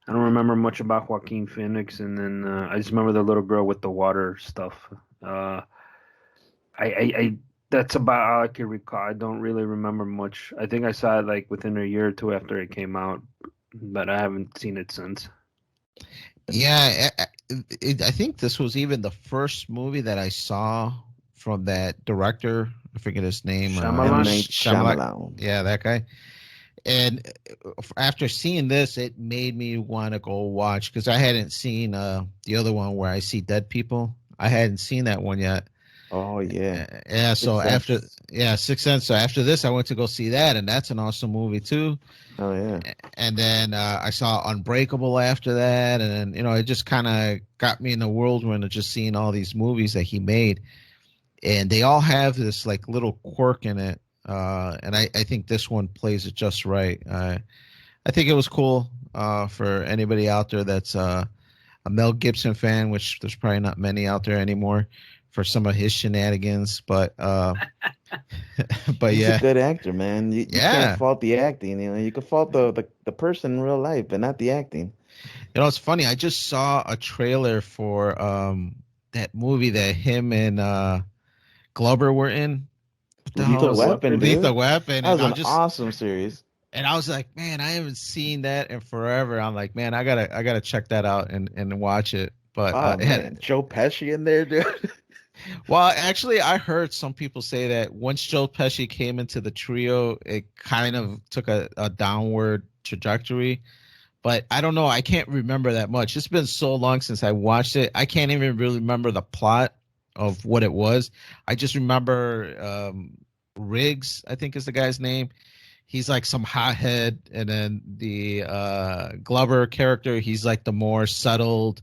[SPEAKER 3] I don't remember much about Joaquin Phoenix, and then I just remember the little girl with the water stuff. Uh, I that's about all I can recall. I don't really remember much. I think I saw it like within a year or two after it came out, but I haven't seen it since.
[SPEAKER 2] Yeah, I think this was even the first movie that I saw from that director. I forget his name.
[SPEAKER 1] M
[SPEAKER 3] Shyamalan.
[SPEAKER 1] Night
[SPEAKER 2] Shyamalan.
[SPEAKER 1] Shyamalan.
[SPEAKER 2] Yeah, that guy. And after seeing this, it made me want to go watch because I hadn't seen the other one where I see dead people. I hadn't seen that one yet.
[SPEAKER 1] Oh yeah,
[SPEAKER 2] Yeah, so
[SPEAKER 1] Sixth
[SPEAKER 2] after
[SPEAKER 1] Sense.
[SPEAKER 2] Sixth Sense. So after this, I went to go see that, and that's an awesome movie too.
[SPEAKER 1] Oh yeah.
[SPEAKER 2] And then I saw Unbreakable after that, and then it just kind of got me in the whirlwind of just seeing all these movies that he made, and they all have this like little quirk in it, and I think this one plays it just right. I think it was cool for anybody out there that's a Mel Gibson fan, which there's probably not many out there anymore for some of his shenanigans, but but
[SPEAKER 1] He's a
[SPEAKER 2] yeah,
[SPEAKER 1] good actor, man. You can't
[SPEAKER 2] yeah.
[SPEAKER 1] fault the acting. You can fault the person in real life, but not the acting.
[SPEAKER 2] It's funny. I just saw a trailer for that movie that him and Glover were in. What the hell
[SPEAKER 1] Lethal
[SPEAKER 2] was it?
[SPEAKER 1] Weapon,
[SPEAKER 2] Lethal
[SPEAKER 1] dude.
[SPEAKER 2] Weapon.
[SPEAKER 1] That was an awesome series.
[SPEAKER 2] And I was like, man, I haven't seen that in forever. I'm like, man, I gotta check that out and watch it. But
[SPEAKER 1] Oh man, Joe Pesci in there, dude.
[SPEAKER 2] well, actually, I heard some people say that once Joe Pesci came into the trio, it kind of took a downward trajectory. But I don't know. I can't remember that much. It's been so long since I watched it. I can't even really remember the plot of what it was. I just remember Riggs, I think is the guy's name. He's like some hothead, and then the Glover character, he's like the more settled,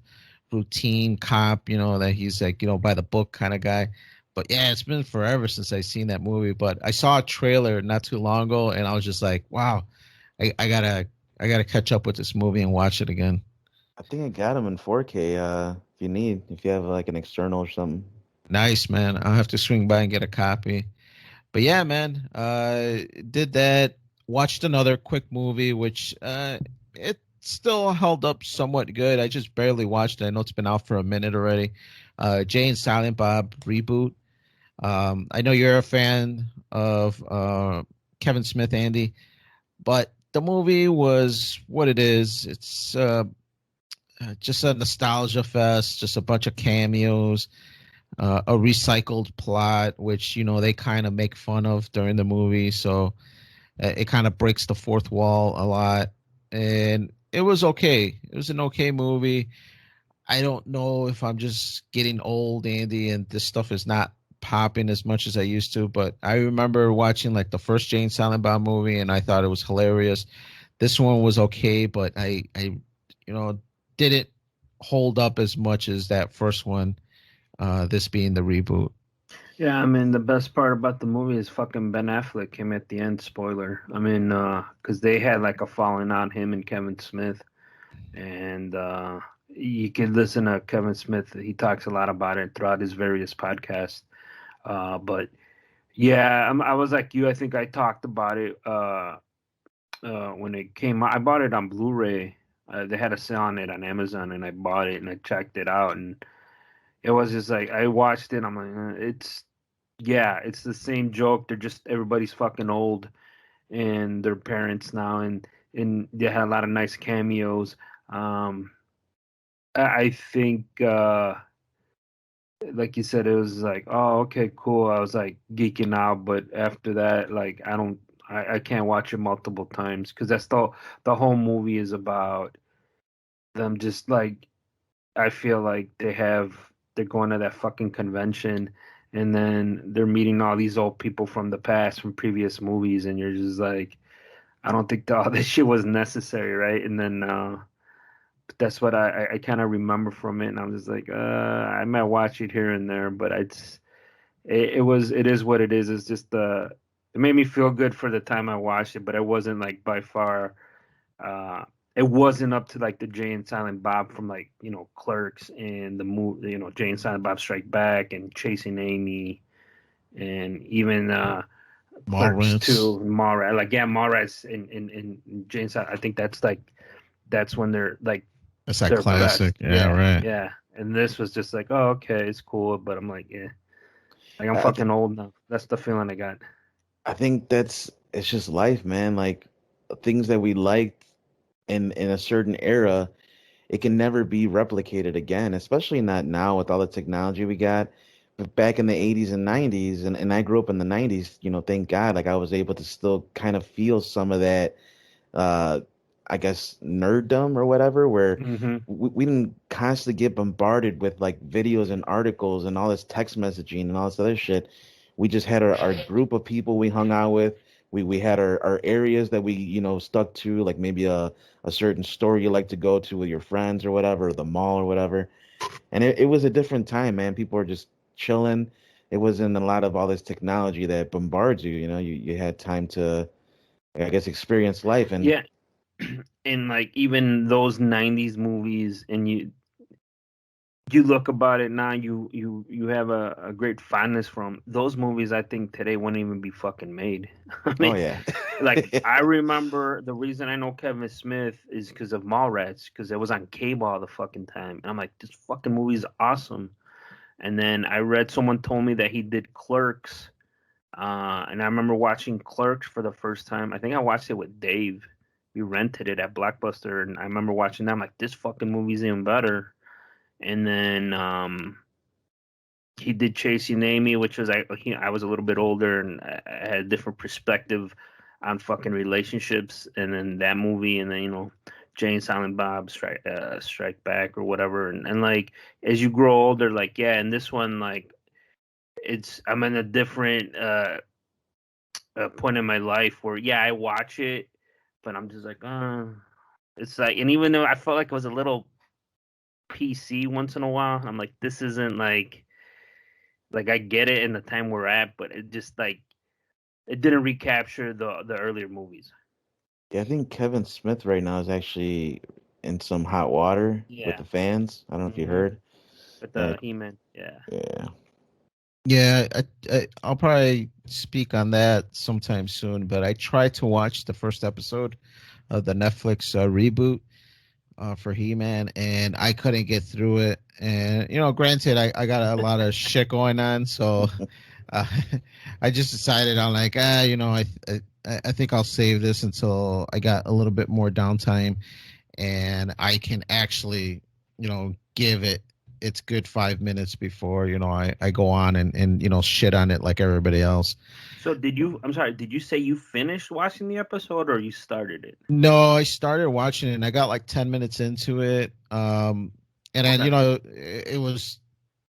[SPEAKER 2] routine cop. That he's like by the book kind of guy. But yeah, it's been forever since I seen that movie. But I saw a trailer not too long ago, and I was just like, wow, I gotta catch up with this movie and watch it again.
[SPEAKER 1] I think I got him in 4K. If you have like an external or something.
[SPEAKER 2] Nice, man. I'll have to swing by and get a copy. But yeah, man, did that. Watched another quick movie, which it still held up somewhat good. I just barely watched it. I know it's been out for a minute already. Jay and Silent Bob reboot. I know you're a fan of Kevin Smith, Andy, but the movie was what it is. It's just a nostalgia fest, just a bunch of cameos, a recycled plot, which they kind of make fun of during the movie. So it kind of breaks the fourth wall a lot, and it was okay. It was an okay movie. I don't know if I'm just getting old, Andy, and this stuff is not popping as much as I used to. But I remember watching like the first Jane Silent Bob movie, and I thought it was hilarious. This one was okay, but I didn't hold up as much as that first one. This being the reboot.
[SPEAKER 3] Yeah, I mean the best part about the movie is fucking Ben Affleck came at the end. Spoiler. I mean, because they had like a falling out, him and Kevin Smith, and you could listen to Kevin Smith. He talks a lot about it throughout his various podcasts. But yeah, I was like you. I think I talked about it when it came out. I bought it on Blu-ray. They had a sale on it on Amazon, and I bought it and I checked it out, and it was just like I watched it. I'm like, it's the same joke. They're just everybody's fucking old, and their parents now, and they had a lot of nice cameos. I think, like you said, it was like, oh, okay, cool. I was like geeking out, but after that, like I can't watch it multiple times because that's the whole movie is about them just like I feel like they're going to that fucking convention, and then they're meeting all these old people from the past, from previous movies, and you're just like, I don't think all this shit was necessary, right? And then that's what I kind of remember from it, and I was just like, I might watch it here and there, but it is what it is. It's just it made me feel good for the time I watched it, but it wasn't like by far. Uh, it wasn't up to like the Jay and Silent Bob from like Clerks and the movie, Jay and Silent Bob Strike Back and Chasing Amy, and even Clerks
[SPEAKER 2] Mallrats.
[SPEAKER 3] 2, Mallrats. Like Mallrats and Jay and Silent. I think that's when they're like
[SPEAKER 2] That's that
[SPEAKER 3] their
[SPEAKER 2] classic.
[SPEAKER 3] best.
[SPEAKER 2] Yeah, right.
[SPEAKER 3] Yeah. And this was just like, oh, okay, it's cool, but I'm like, yeah, like I'm
[SPEAKER 1] I
[SPEAKER 3] fucking old now. That's the feeling I got.
[SPEAKER 1] I think it's just life, man. Like things that we liked in a certain era, it can never be replicated again, especially not now with all the technology we got. But back in the 80s and 90s, and I grew up in the 90s, thank God, like I was able to still kind of feel some of that, uh, I guess, nerddom or whatever, where
[SPEAKER 3] Mm-hmm.
[SPEAKER 1] we didn't constantly get bombarded with like videos and articles and all this text messaging and all this other shit. We just had our group of people we hung out with. We had our areas that we, stuck to, like maybe a certain store you like to go to with your friends or whatever, or the mall or whatever. And it was a different time, man. People were just chilling. It wasn't a lot of all this technology that bombards you. You had time to, I guess, experience life. And
[SPEAKER 3] Yeah. And like even those 90s movies, and you look about it now, you have a great fondness from those movies. I think today wouldn't even be fucking made. I
[SPEAKER 1] oh
[SPEAKER 3] mean,
[SPEAKER 1] yeah,
[SPEAKER 3] like I remember the reason I know Kevin Smith is because of Mallrats, because it was on cable all the fucking time. And I'm like, this fucking movie is awesome. And then I read someone told me that he did Clerks, and I remember watching Clerks for the first time. I think I watched it with Dave. We rented it at Blockbuster, and I remember watching that. I'm like, this fucking movie's even better. And then he did Chasing Amy, which was I was a little bit older and I had a different perspective on fucking relationships. And then that movie, and then Jay and Silent Bob Strike Back or whatever. And like as you grow older, like and this one like I'm in a different point in my life where I watch it, but I'm just like it's like, and even though I felt like it was a little PC once in a while, I'm like, this isn't like I get it in the time we're at, but it just like it didn't recapture the earlier movies.
[SPEAKER 1] yeah. I think Kevin Smith right now is actually in some hot water with
[SPEAKER 3] Yeah.
[SPEAKER 1] the fans. I don't know if you heard.
[SPEAKER 3] With
[SPEAKER 1] Yeah,
[SPEAKER 3] the He-Man, yeah.
[SPEAKER 1] yeah.
[SPEAKER 2] Yeah, I'll probably speak on that sometime soon. But I tried to watch the first episode of the Netflix reboot for He-Man, and I couldn't get through it. And granted, I got a lot of shit going on, so uh, I just decided I'm like, I think I'll save this until I got a little bit more downtime, and I can actually, give it its good 5 minutes before I go on and shit on it like everybody else.
[SPEAKER 3] So I'm sorry, did you say you finished watching the episode or you started it?
[SPEAKER 2] No, I started watching it and I got like 10 minutes into it. And then, it was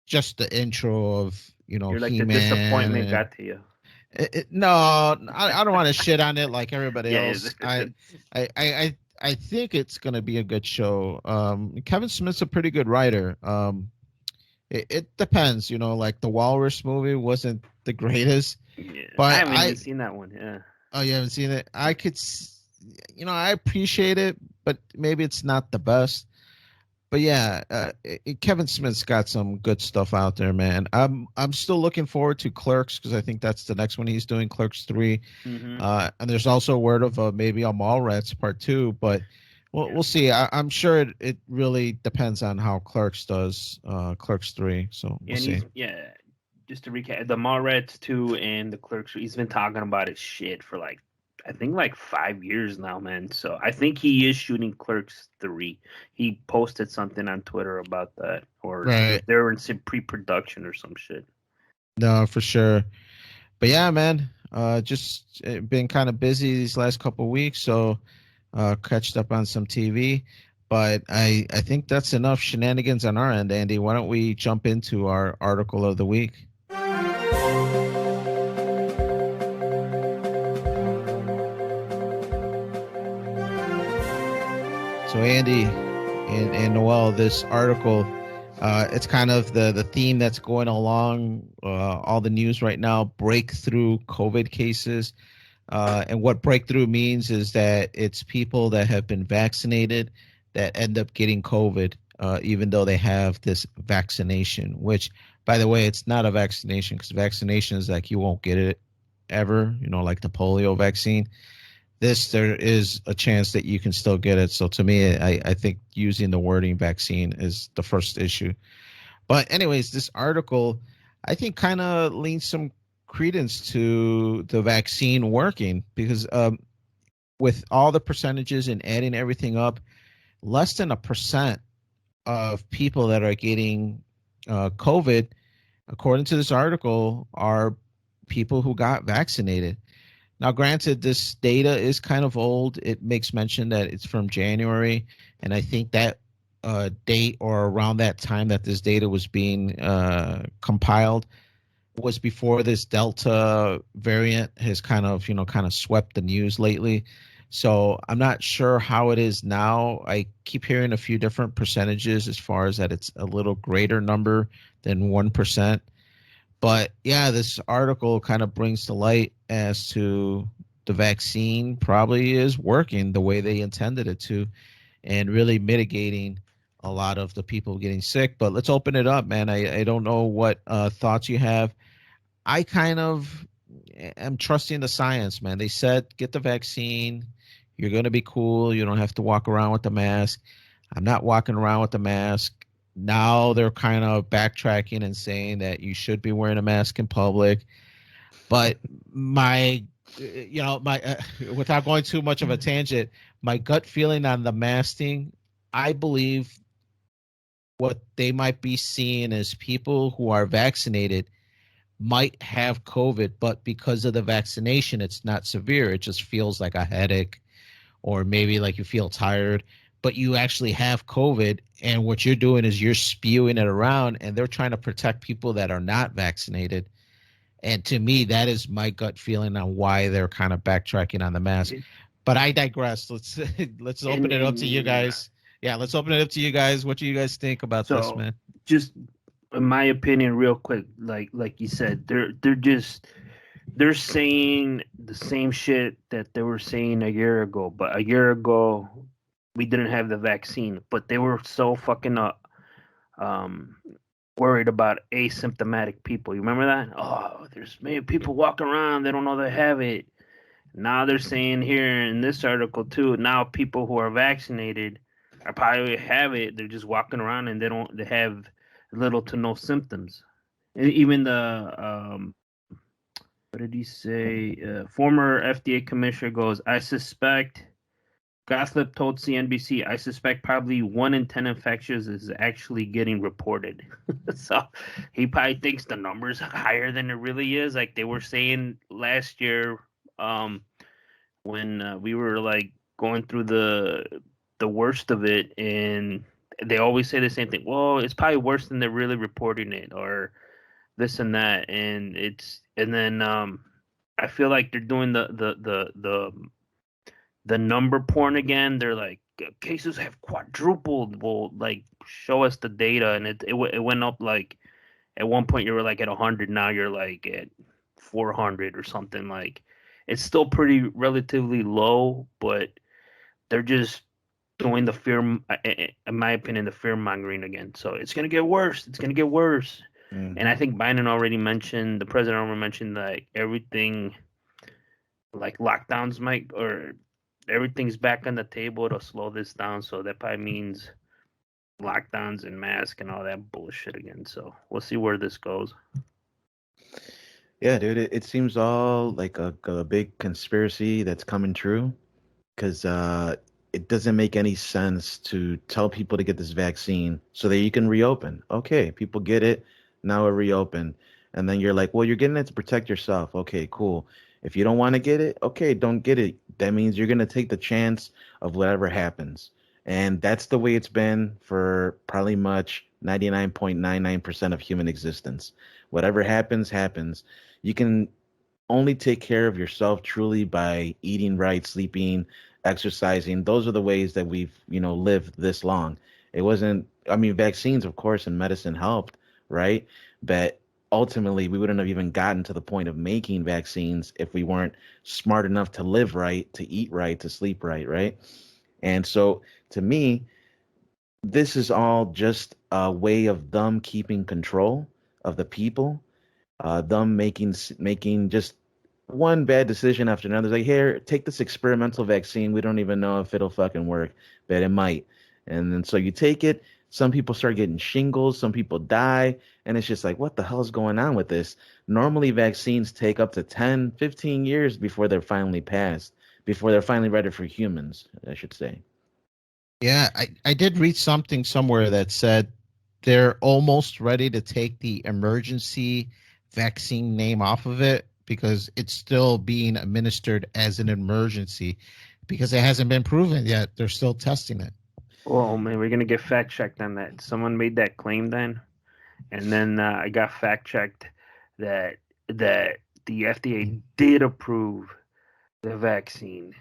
[SPEAKER 2] just the intro of,
[SPEAKER 3] You're like
[SPEAKER 2] He-Man.
[SPEAKER 3] the disappointment got to you.
[SPEAKER 2] No, I don't want to shit on it like everybody else. I think it's gonna be a good show. Kevin Smith's a pretty good writer. It depends, like the Walrus movie wasn't the greatest,
[SPEAKER 3] Yeah,
[SPEAKER 2] but
[SPEAKER 3] I haven't even seen that one. Yeah.
[SPEAKER 2] Oh, you haven't seen it? I could, I appreciate it, but maybe it's not the best. But yeah, Kevin Smith's got some good stuff out there, man. I'm still looking forward to Clerks because I think that's the next one he's doing, Clerks 3.
[SPEAKER 3] Mm-hmm.
[SPEAKER 2] And there's also word of maybe a Mallrats Part 2, but we'll see. I'm sure it really depends on how Clerks does, Clerks 3. So we'll see.
[SPEAKER 3] Just to recap, the Mallrats 2 and the Clerks, he's been talking about his shit for like, I think like 5 years now, man. So I think he is shooting Clerks 3. He posted something on Twitter about that, or they're in some pre-production or some shit.
[SPEAKER 2] No, for sure. But yeah, man, just been kind of busy these last couple of weeks, so catched up on some TV. But I think that's enough shenanigans on our end, Andy. Why don't we jump into our article of the week? So, Andy and Noel, this article, it's kind of the theme that's going along all the news right now, breakthrough COVID cases. And what breakthrough means is that it's people that have been vaccinated that end up getting COVID, even though they have this vaccination, which, by the way, it's not a vaccination, because vaccination is like you won't get it ever, like the polio vaccine. There is a chance that you can still get it. So to me, I think using the wording vaccine is the first issue. But anyways, this article, I think, kind of leans some credence to the vaccine working, because with all the percentages and adding everything up, less than 1% of people that are getting COVID, according to this article, are people who got vaccinated. Now, granted, this data is kind of old. It makes mention that it's from January, and I think that date or around that time that this data was being compiled was before this Delta variant has kind of swept the news lately. So I'm not sure how it is now. I keep hearing a few different percentages as far as that it's a little greater number than 1%. But yeah, this article kind of brings to light as to the vaccine probably is working the way they intended it to, and really mitigating a lot of the people getting sick. But let's open it up, man. I don't know what thoughts you have. I kind of am trusting the science, man. They said get the vaccine. You're going to be cool. You don't have to walk around with the mask. I'm not walking around with the mask. Now they're kind of backtracking and saying that you should be wearing a mask in public. But without going too much of a tangent, my gut feeling on the masking, I believe what they might be seeing is people who are vaccinated might have COVID, but because of the vaccination, it's not severe. It just feels like a headache, or maybe like you feel tired, but you actually have COVID. And what you're doing is you're spewing it around, and they're trying to protect people that are not vaccinated. And to me, that is my gut feeling on why they're kind of backtracking on the mask. But I digress. Let's open it up to you guys. Yeah, let's open it up to you guys. What do you guys think about this, man?
[SPEAKER 3] Just in my opinion, real quick, like you said, they're saying the same shit that they were saying a year ago. But a year ago, we didn't have the vaccine, but they were so fucking worried about asymptomatic people. You remember that? Oh, there's maybe people walking around, they don't know they have it. Now they're saying here in this article too, now people who are vaccinated are probably have it. They're just walking around and they have little to no symptoms. Even the what did he say? Former FDA commissioner goes, I suspect. Gottlieb told CNBC, I suspect probably 1 in 10 infections is actually getting reported. So he probably thinks the number's higher than it really is. Like they were saying last year, when we were like going through the worst of it, and they always say the same thing. Well, it's probably worse than they're really reporting it, or this and that. And then I feel like they're doing the number porn again. They're like, cases have quadrupled. Well, like show us the data, and it went up. Like at one point you were like at 100, now you're like at 400 or something. Like it's still pretty relatively low, but they're just doing the fear, in my opinion, the fear mongering again. So it's gonna get worse. It's gonna get worse. Mm-hmm. And I think Biden already mentioned, the president already mentioned that everything, like lockdowns might, or everything's back on the table to slow this down. So that probably means lockdowns and masks and all that bullshit again. So we'll see where this goes.
[SPEAKER 1] Yeah, dude, it seems all like a big conspiracy that's coming true, because it doesn't make any sense to tell people to get this vaccine so that you can reopen. Okay, people get it, now it reopen. And then you're like, well, you're getting it to protect yourself. Okay, cool. If you don't want to get it, okay, don't get it. That means you're going to take the chance of whatever happens. And that's the way it's been for probably much 99.99% of human existence. Whatever happens, happens. You can only take care of yourself truly by eating right, sleeping, exercising. Those are the ways that we've, lived this long. It wasn't, I mean, vaccines, of course, and medicine helped, right? But ultimately, we wouldn't have even gotten to the point of making vaccines if we weren't smart enough to live right, to eat right, to sleep right, right? And so to me, this is all just a way of them keeping control of the people, them making just one bad decision after another. Like, here, take this experimental vaccine. We don't even know if it'll fucking work, but it might. And then so you take it. Some people start getting shingles. Some people die. And it's just like, what the hell is going on with this? Normally, vaccines take up to 10, 15 years before they're finally passed, before they're finally ready for humans, I should say.
[SPEAKER 2] Yeah, I did read something somewhere that said they're almost ready to take the emergency vaccine name off of it because it's still being administered as an emergency because it hasn't been proven yet. They're still testing it.
[SPEAKER 3] Oh man, we're gonna get fact checked on that. Someone made that claim then, and then I got fact checked that the FDA did approve the vaccine.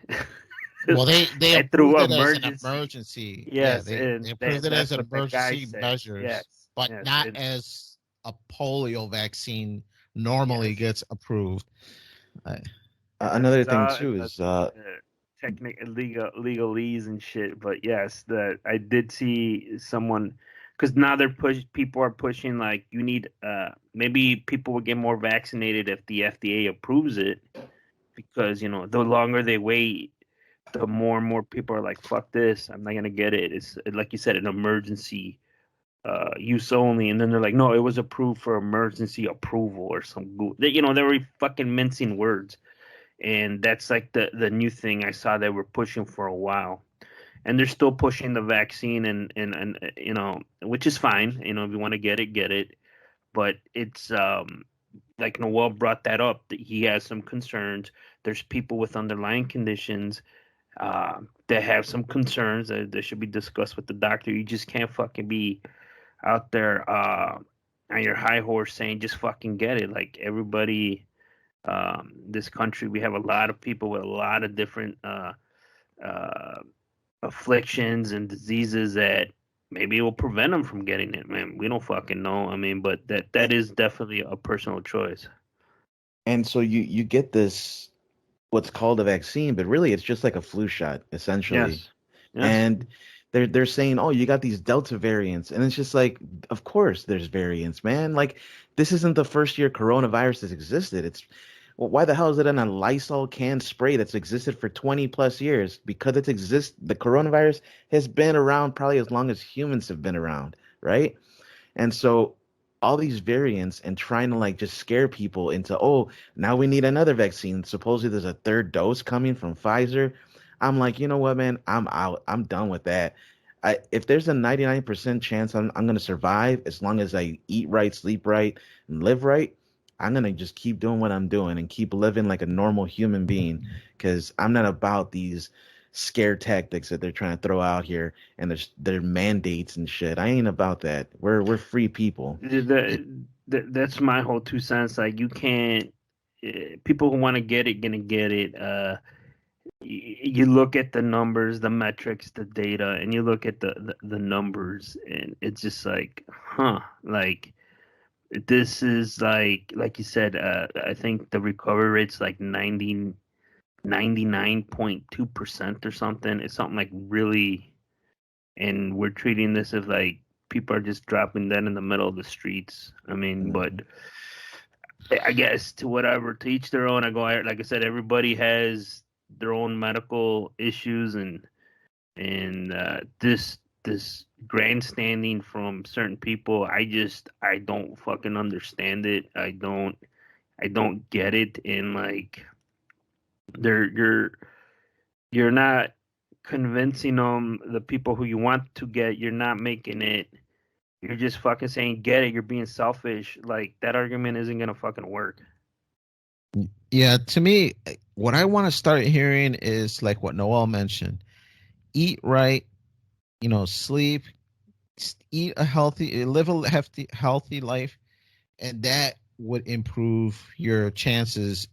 [SPEAKER 2] Well, they
[SPEAKER 3] through
[SPEAKER 2] approved it as an
[SPEAKER 3] emergency.
[SPEAKER 2] emergency.
[SPEAKER 3] Yes,
[SPEAKER 2] Yeah,
[SPEAKER 3] and
[SPEAKER 2] they approved it as
[SPEAKER 3] that's
[SPEAKER 2] an
[SPEAKER 3] what the guy
[SPEAKER 2] emergency
[SPEAKER 3] said.
[SPEAKER 2] measures,
[SPEAKER 3] Yes,
[SPEAKER 2] but
[SPEAKER 3] yes,
[SPEAKER 2] not as a polio vaccine normally gets approved.
[SPEAKER 1] Another thing too is
[SPEAKER 3] technical legalese and shit. But yes, I did see someone because now people are pushing like you need maybe people will get more vaccinated if the FDA approves it because the longer they wait, the more and more people are like, fuck this, I'm not gonna get it. It's like you said, an emergency use only, and then they're like, no, it was approved for emergency approval or some they were fucking mincing words, and that's like the new thing I saw they were pushing for a while, and they're still pushing the vaccine and which is fine, if you want to get it, but it's like Noel brought that up that he has some concerns. There's people with underlying conditions that have some concerns that should be discussed with the doctor. You just can't fucking be out there on your high horse saying just fucking get it. Like everybody, this country, we have a lot of people with a lot of different afflictions and diseases that maybe it will prevent them from getting it, man. We don't fucking know. I mean, but that is definitely a personal choice.
[SPEAKER 1] and so you get this what's called a vaccine, but really it's just like a flu shot, essentially.
[SPEAKER 3] Yes.
[SPEAKER 1] And they're saying, oh, you got these Delta variants, and it's just like, of course there's variants, man. Like this isn't the first year coronavirus has existed. It's well, why the hell is it in a Lysol can spray that's existed for 20 plus years? Because it exists. The coronavirus has been around probably as long as humans have been around, right? And so all these variants and trying to like just scare people into, oh, now we need another vaccine. Supposedly there's a third dose coming from Pfizer. I'm like, you know what, man? I'm out. I'm done with that. If there's a 99% chance I'm going to survive as long as I eat right, sleep right, and live right, I'm going to just keep doing what I'm doing and keep living like a normal human being because I'm not about these scare tactics that they're trying to throw out here and their mandates and shit. I ain't about that. We're free people.
[SPEAKER 3] That's my whole 2 cents. Like you can't. People who want to get it, gonna get it. You look at the numbers, the metrics, the data, and you look at the numbers, and it's just like, huh, like this is like you said. I think the recovery rate's like 99.2% or something. It's something like really, and we're treating this as like people are just dropping dead in the middle of the streets. I mean, but I guess to each their own. Like I said, everybody has their own medical issues, and this grandstanding from certain people, I don't fucking understand it. I don't get it, and like they're you're not convincing them, the people who you want to get, you're not making it. You're just fucking saying get it. You're being selfish. Like that argument isn't gonna fucking work.
[SPEAKER 2] Yeah, to me, what I want to start hearing is like what Noel mentioned: eat right, sleep, live a healthy life, and that would improve your chances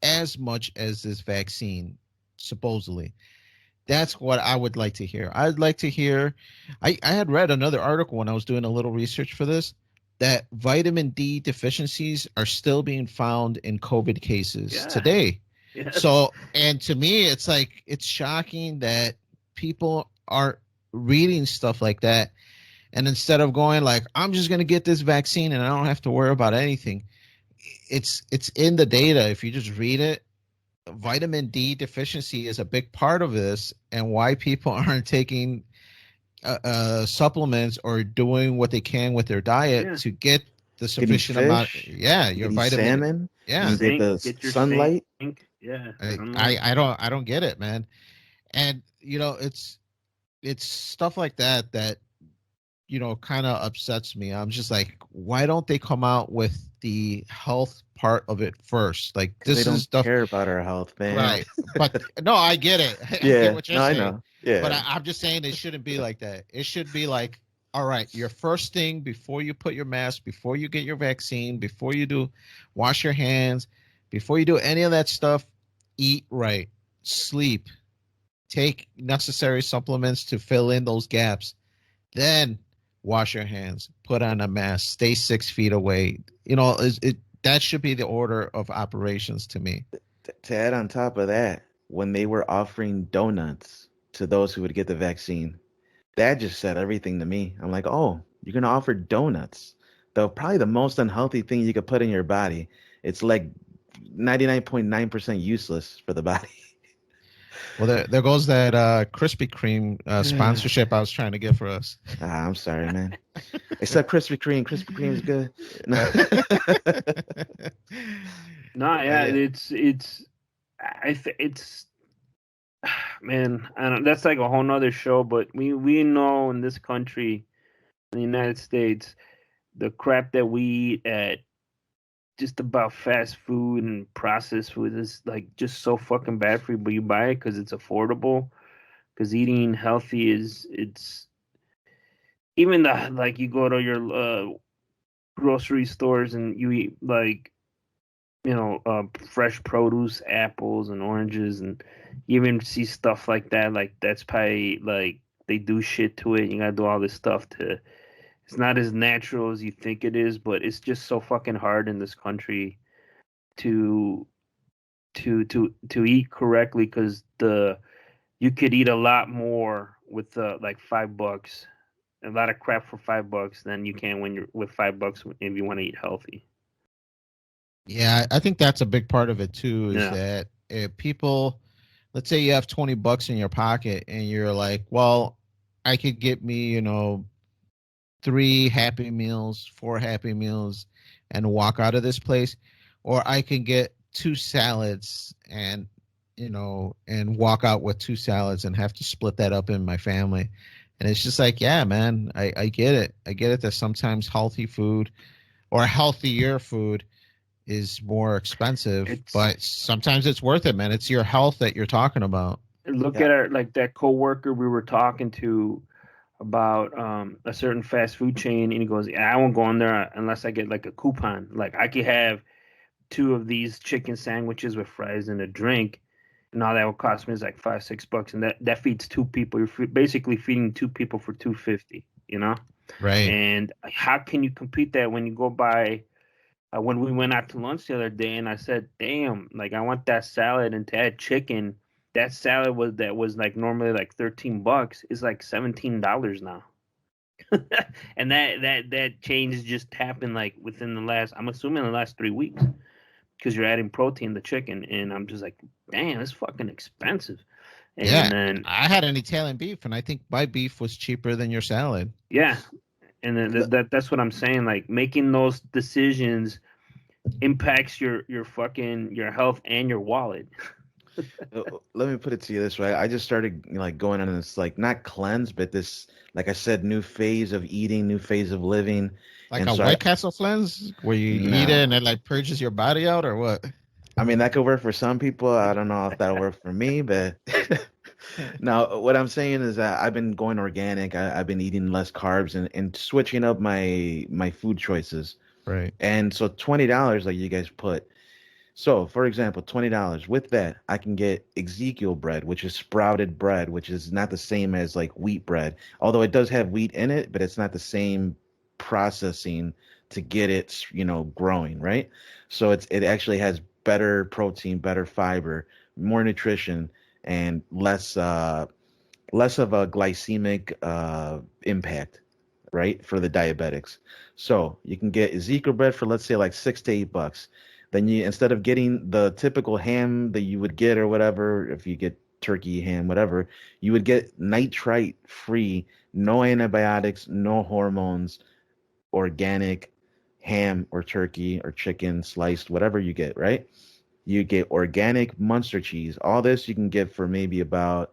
[SPEAKER 2] as much as this vaccine, supposedly. That's what I would like to hear. I'd like to hear. I had read another article when I was doing a little research for this that vitamin D deficiencies are still being found in COVID cases today.
[SPEAKER 3] Yes.
[SPEAKER 2] So, and to me, it's like it's shocking that people are reading stuff like that, and instead of going like, I'm just going to get this vaccine and I don't have to worry about anything, it's in the data. If you just read it, vitamin D deficiency is a big part of this, and why people aren't taking supplements or doing what they can with their diet to get the sufficient amount. Yeah, your vitamin.
[SPEAKER 1] Salmon.
[SPEAKER 2] Yeah,
[SPEAKER 1] get the sunlight.
[SPEAKER 3] Yeah,
[SPEAKER 2] I don't get it, man. And it's stuff like that kind of upsets me. I'm just like, why don't they come out with the health part of it first? Like, this
[SPEAKER 1] they don't
[SPEAKER 2] is stuff
[SPEAKER 1] care about our health, man.
[SPEAKER 2] Right. But no, I get it. I get what you're saying.
[SPEAKER 1] I know. Yeah.
[SPEAKER 2] But I'm just saying it shouldn't be like that. It should be like, all right, your first thing before you put your mask, before you get your vaccine, before you wash your hands, before you do any of that stuff, eat right, sleep, take necessary supplements to fill in those gaps. Then wash your hands, put on a mask, stay 6 feet away. That should be the order of operations to me.
[SPEAKER 1] To add on top of that, when they were offering donuts to those who would get the vaccine, that just said everything to me. I'm like, oh, you're going to offer donuts. Probably the most unhealthy thing you could put in your body. It's like 99.9% useless for the body.
[SPEAKER 2] Well, there goes that Krispy Kreme sponsorship I was trying to get for us.
[SPEAKER 1] I'm sorry, man. Except Krispy Kreme. Krispy Kreme is good.
[SPEAKER 3] It's man, I don't, that's like a whole nother show. But we know in this country, in the United States, the crap that we eat at just about fast food and processed food is like just so fucking bad for you, but you buy it because it's affordable. Because eating healthy it's even like you go to your grocery stores and you eat like fresh produce, apples and oranges, and you even see stuff like that. Like that's probably like they do shit to it. You gotta do all this stuff to. It's not as natural as you think it is, but it's just so fucking hard in this country to eat correctly because you could eat a lot more with like $5, a lot of crap for $5 than you can when you're with $5 if you want to eat healthy.
[SPEAKER 2] Yeah, I think that's a big part of it too. Is that if people, let's say you have $20 in your pocket and you're like, well, I could get me, 3 Happy Meals, 4 Happy Meals, and walk out of this place, or I can get 2 salads and walk out with 2 salads and have to split that up in my family. And it's just like, yeah, man, I get it. I get it that sometimes healthy food or healthier food is more expensive, but sometimes it's worth it, man. It's your health that you're talking about.
[SPEAKER 3] Look at like that coworker we were talking to about a certain fast food chain, and he goes, I won't go on there unless I get like a coupon. Like I could have 2 of these chicken sandwiches with fries and a drink, and all that would cost me is like $5-6, and that feeds 2 people. You're basically feeding 2 people for $2.50,
[SPEAKER 2] Right.
[SPEAKER 3] And how can you compete that when you go by when we went out to lunch the other day, and I said, damn, like I want that salad, and to add chicken, that salad was like normally like $13 is like $17 now. And that change just happened like within the last, I'm assuming the last 3 weeks, because you're adding protein to chicken, and I'm just like, damn, it's fucking expensive. And then
[SPEAKER 2] I had an Italian beef, and I think my beef was cheaper than your salad.
[SPEAKER 3] Yeah, and then that's what I'm saying. Like making those decisions impacts your health and your wallet.
[SPEAKER 1] Let me put it to you this way. I just started like going on this like not cleanse, but this, like I said, new phase of eating, new phase of living.
[SPEAKER 2] Like a White Castle cleanse where you eat it and it like purges your body out, or what?
[SPEAKER 1] I mean, that could work for some people. I don't know if that'll work for me, but Now, what I'm saying is that I've been going organic. I've been eating less carbs and switching up my food choices.
[SPEAKER 2] Right.
[SPEAKER 1] And so $20, like you guys put. So, for example, $20. With that, I can get Ezekiel bread, which is sprouted bread, which is not the same as like wheat bread. Although it does have wheat in it, but it's not the same processing to get it, growing, right? So it actually has better protein, better fiber, more nutrition, and less of a glycemic impact, right, for the diabetics. So you can get Ezekiel bread for, let's say, like $6 to $8. Then you, instead of getting the typical ham that you would get or whatever, if you get turkey ham, whatever, you would get nitrite free, no antibiotics, no hormones, organic ham or turkey or chicken sliced, whatever you get, right? You get organic Munster cheese. All this you can get for maybe about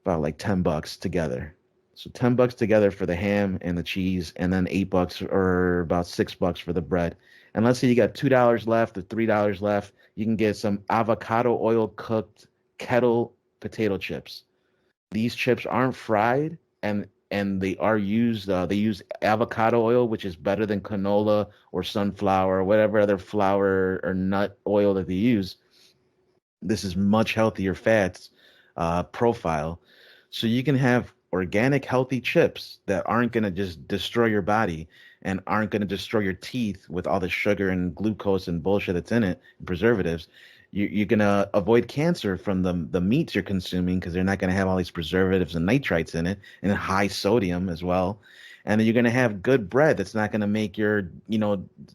[SPEAKER 1] like $10 together. So $10 together for the ham and the cheese, and then $8 or about $6 for the bread. And let's say you got $2 left or $3 left, you can get some avocado oil cooked kettle potato chips. These chips aren't fried, and they are used. They use avocado oil, which is better than canola or sunflower or whatever other flour or nut oil that they use. This is much healthier fats profile. So you can have organic, healthy chips that aren't going to just destroy your body and aren't going to destroy your teeth with all the sugar and glucose and bullshit that's in it, and preservatives. You're going to avoid cancer from the meats you're consuming because they're not going to have all these preservatives and nitrites in it and high sodium as well. And then you're going to have good bread that's not going to make your,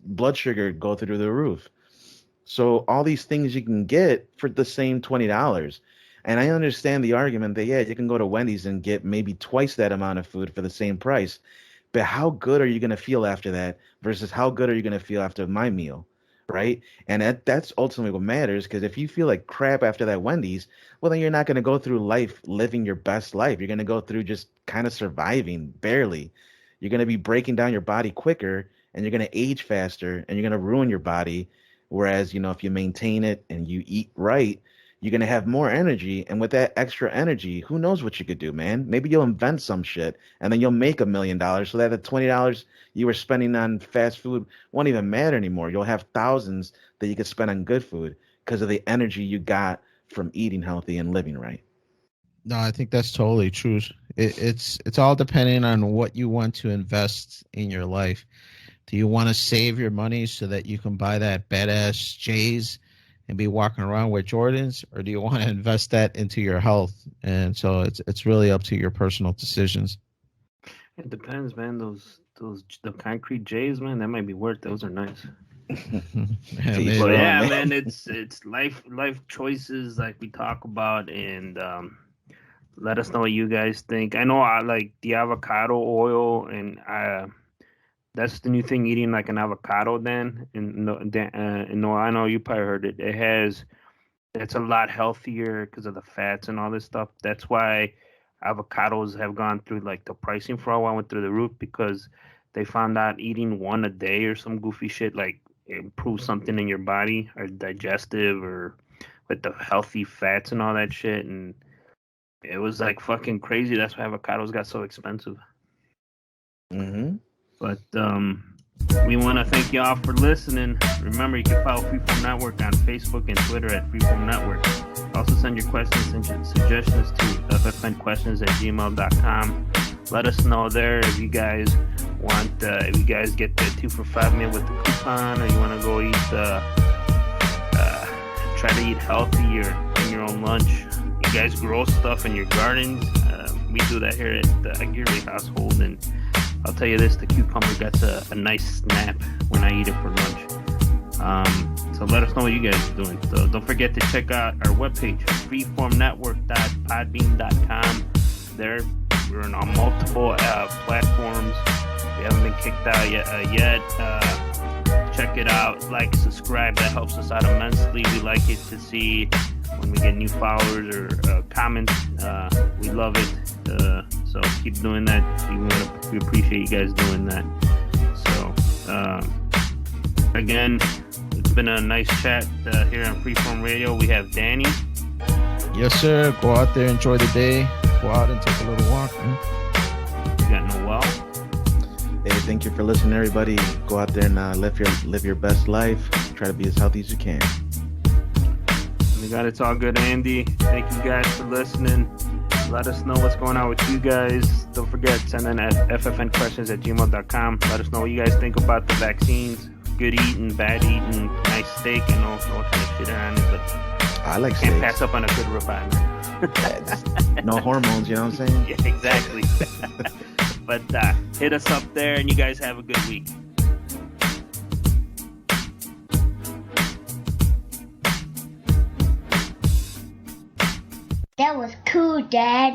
[SPEAKER 1] blood sugar go through the roof. So all these things you can get for the same $20. And I understand the argument that, yeah, you can go to Wendy's and get maybe twice that amount of food for the same price. But how good are you going to feel after that versus how good are you going to feel after my meal, right? And that's ultimately what matters, because if you feel like crap after that Wendy's, well, then you're not going to go through life living your best life. You're going to go through just kind of surviving, barely. You're going to be breaking down your body quicker, and you're going to age faster, and you're going to ruin your body. Whereas, if you maintain it and you eat right, you're going to have more energy. And with that extra energy, who knows what you could do, man? Maybe you'll invent some shit and then you'll make $1 million so that the $20 you were spending on fast food won't even matter anymore. You'll have thousands that you could spend on good food because of the energy you got from eating healthy and living right.
[SPEAKER 2] No, I think that's totally true. It's all depending on what you want to invest in your life. Do you want to save your money so that you can buy that badass J's and be walking around with Jordans, or do you want to invest that into your health? And so it's really up to your personal decisions.
[SPEAKER 3] It depends, man. The concrete J's, man, that might be worth. Those are nice. Man, it's life choices like we talk about, and let us know what you guys think. I know I like the avocado oil, and that's the new thing, eating like an avocado. Then, no, I know you probably heard it. It's a lot healthier because of the fats and all this stuff. That's why avocados have gone through, like, the pricing for a while went through the roof, because they found out eating one a day or some goofy shit, like, improves something in your body or digestive or with the healthy fats and all that shit. And it was like fucking crazy. That's why avocados got so expensive.
[SPEAKER 1] Mm-hmm.
[SPEAKER 3] But we want to thank y'all for listening. Remember, you can follow Freeform Network on Facebook and Twitter at Freeform Network. Also send your questions and suggestions to ffnquestions@gmail.com. Let us know there if you guys want, if you guys get the 2 for $5 meal with the coupon, or you want to go eat, try to eat healthy or in your own lunch. You guys grow stuff in your gardens. We do that here at the Aguirre household, and I'll tell you this, the cucumber gets a nice snap when I eat it for lunch. So let us know what you guys are doing. So don't forget to check out our webpage, freeformnetwork.podbean.com. There, we're on multiple platforms. We haven't been kicked out yet. Check it out. Like, subscribe. That helps us out immensely. We like it to see when we get new followers or comments. We love it. So keep doing that. We appreciate you guys doing that. So again, it's been a nice chat here on Freeform Radio. We have Danny.
[SPEAKER 2] Yes, sir. Go out there, enjoy the day. Go out and take a little walk, man.
[SPEAKER 3] You got Noel?
[SPEAKER 1] Hey, thank you for listening, everybody. Go out there and live your best life. Try to be as healthy as you can.
[SPEAKER 3] We got It's All Good, Andy. Thank you guys for listening. Let us know what's going on with you guys. Don't forget, send in ffnquestions@gmail.com. Let us know what you guys think about the vaccines. Good eating, bad eating, nice steak, and all kind of shit around it. But
[SPEAKER 1] I like
[SPEAKER 3] can't
[SPEAKER 1] steaks.
[SPEAKER 3] pass up on a good ribeye, man.
[SPEAKER 1] No hormones, you know what I'm saying?
[SPEAKER 3] Yeah, exactly. But hit us up there, and you guys have a good week.
[SPEAKER 4] That was cool, Dad.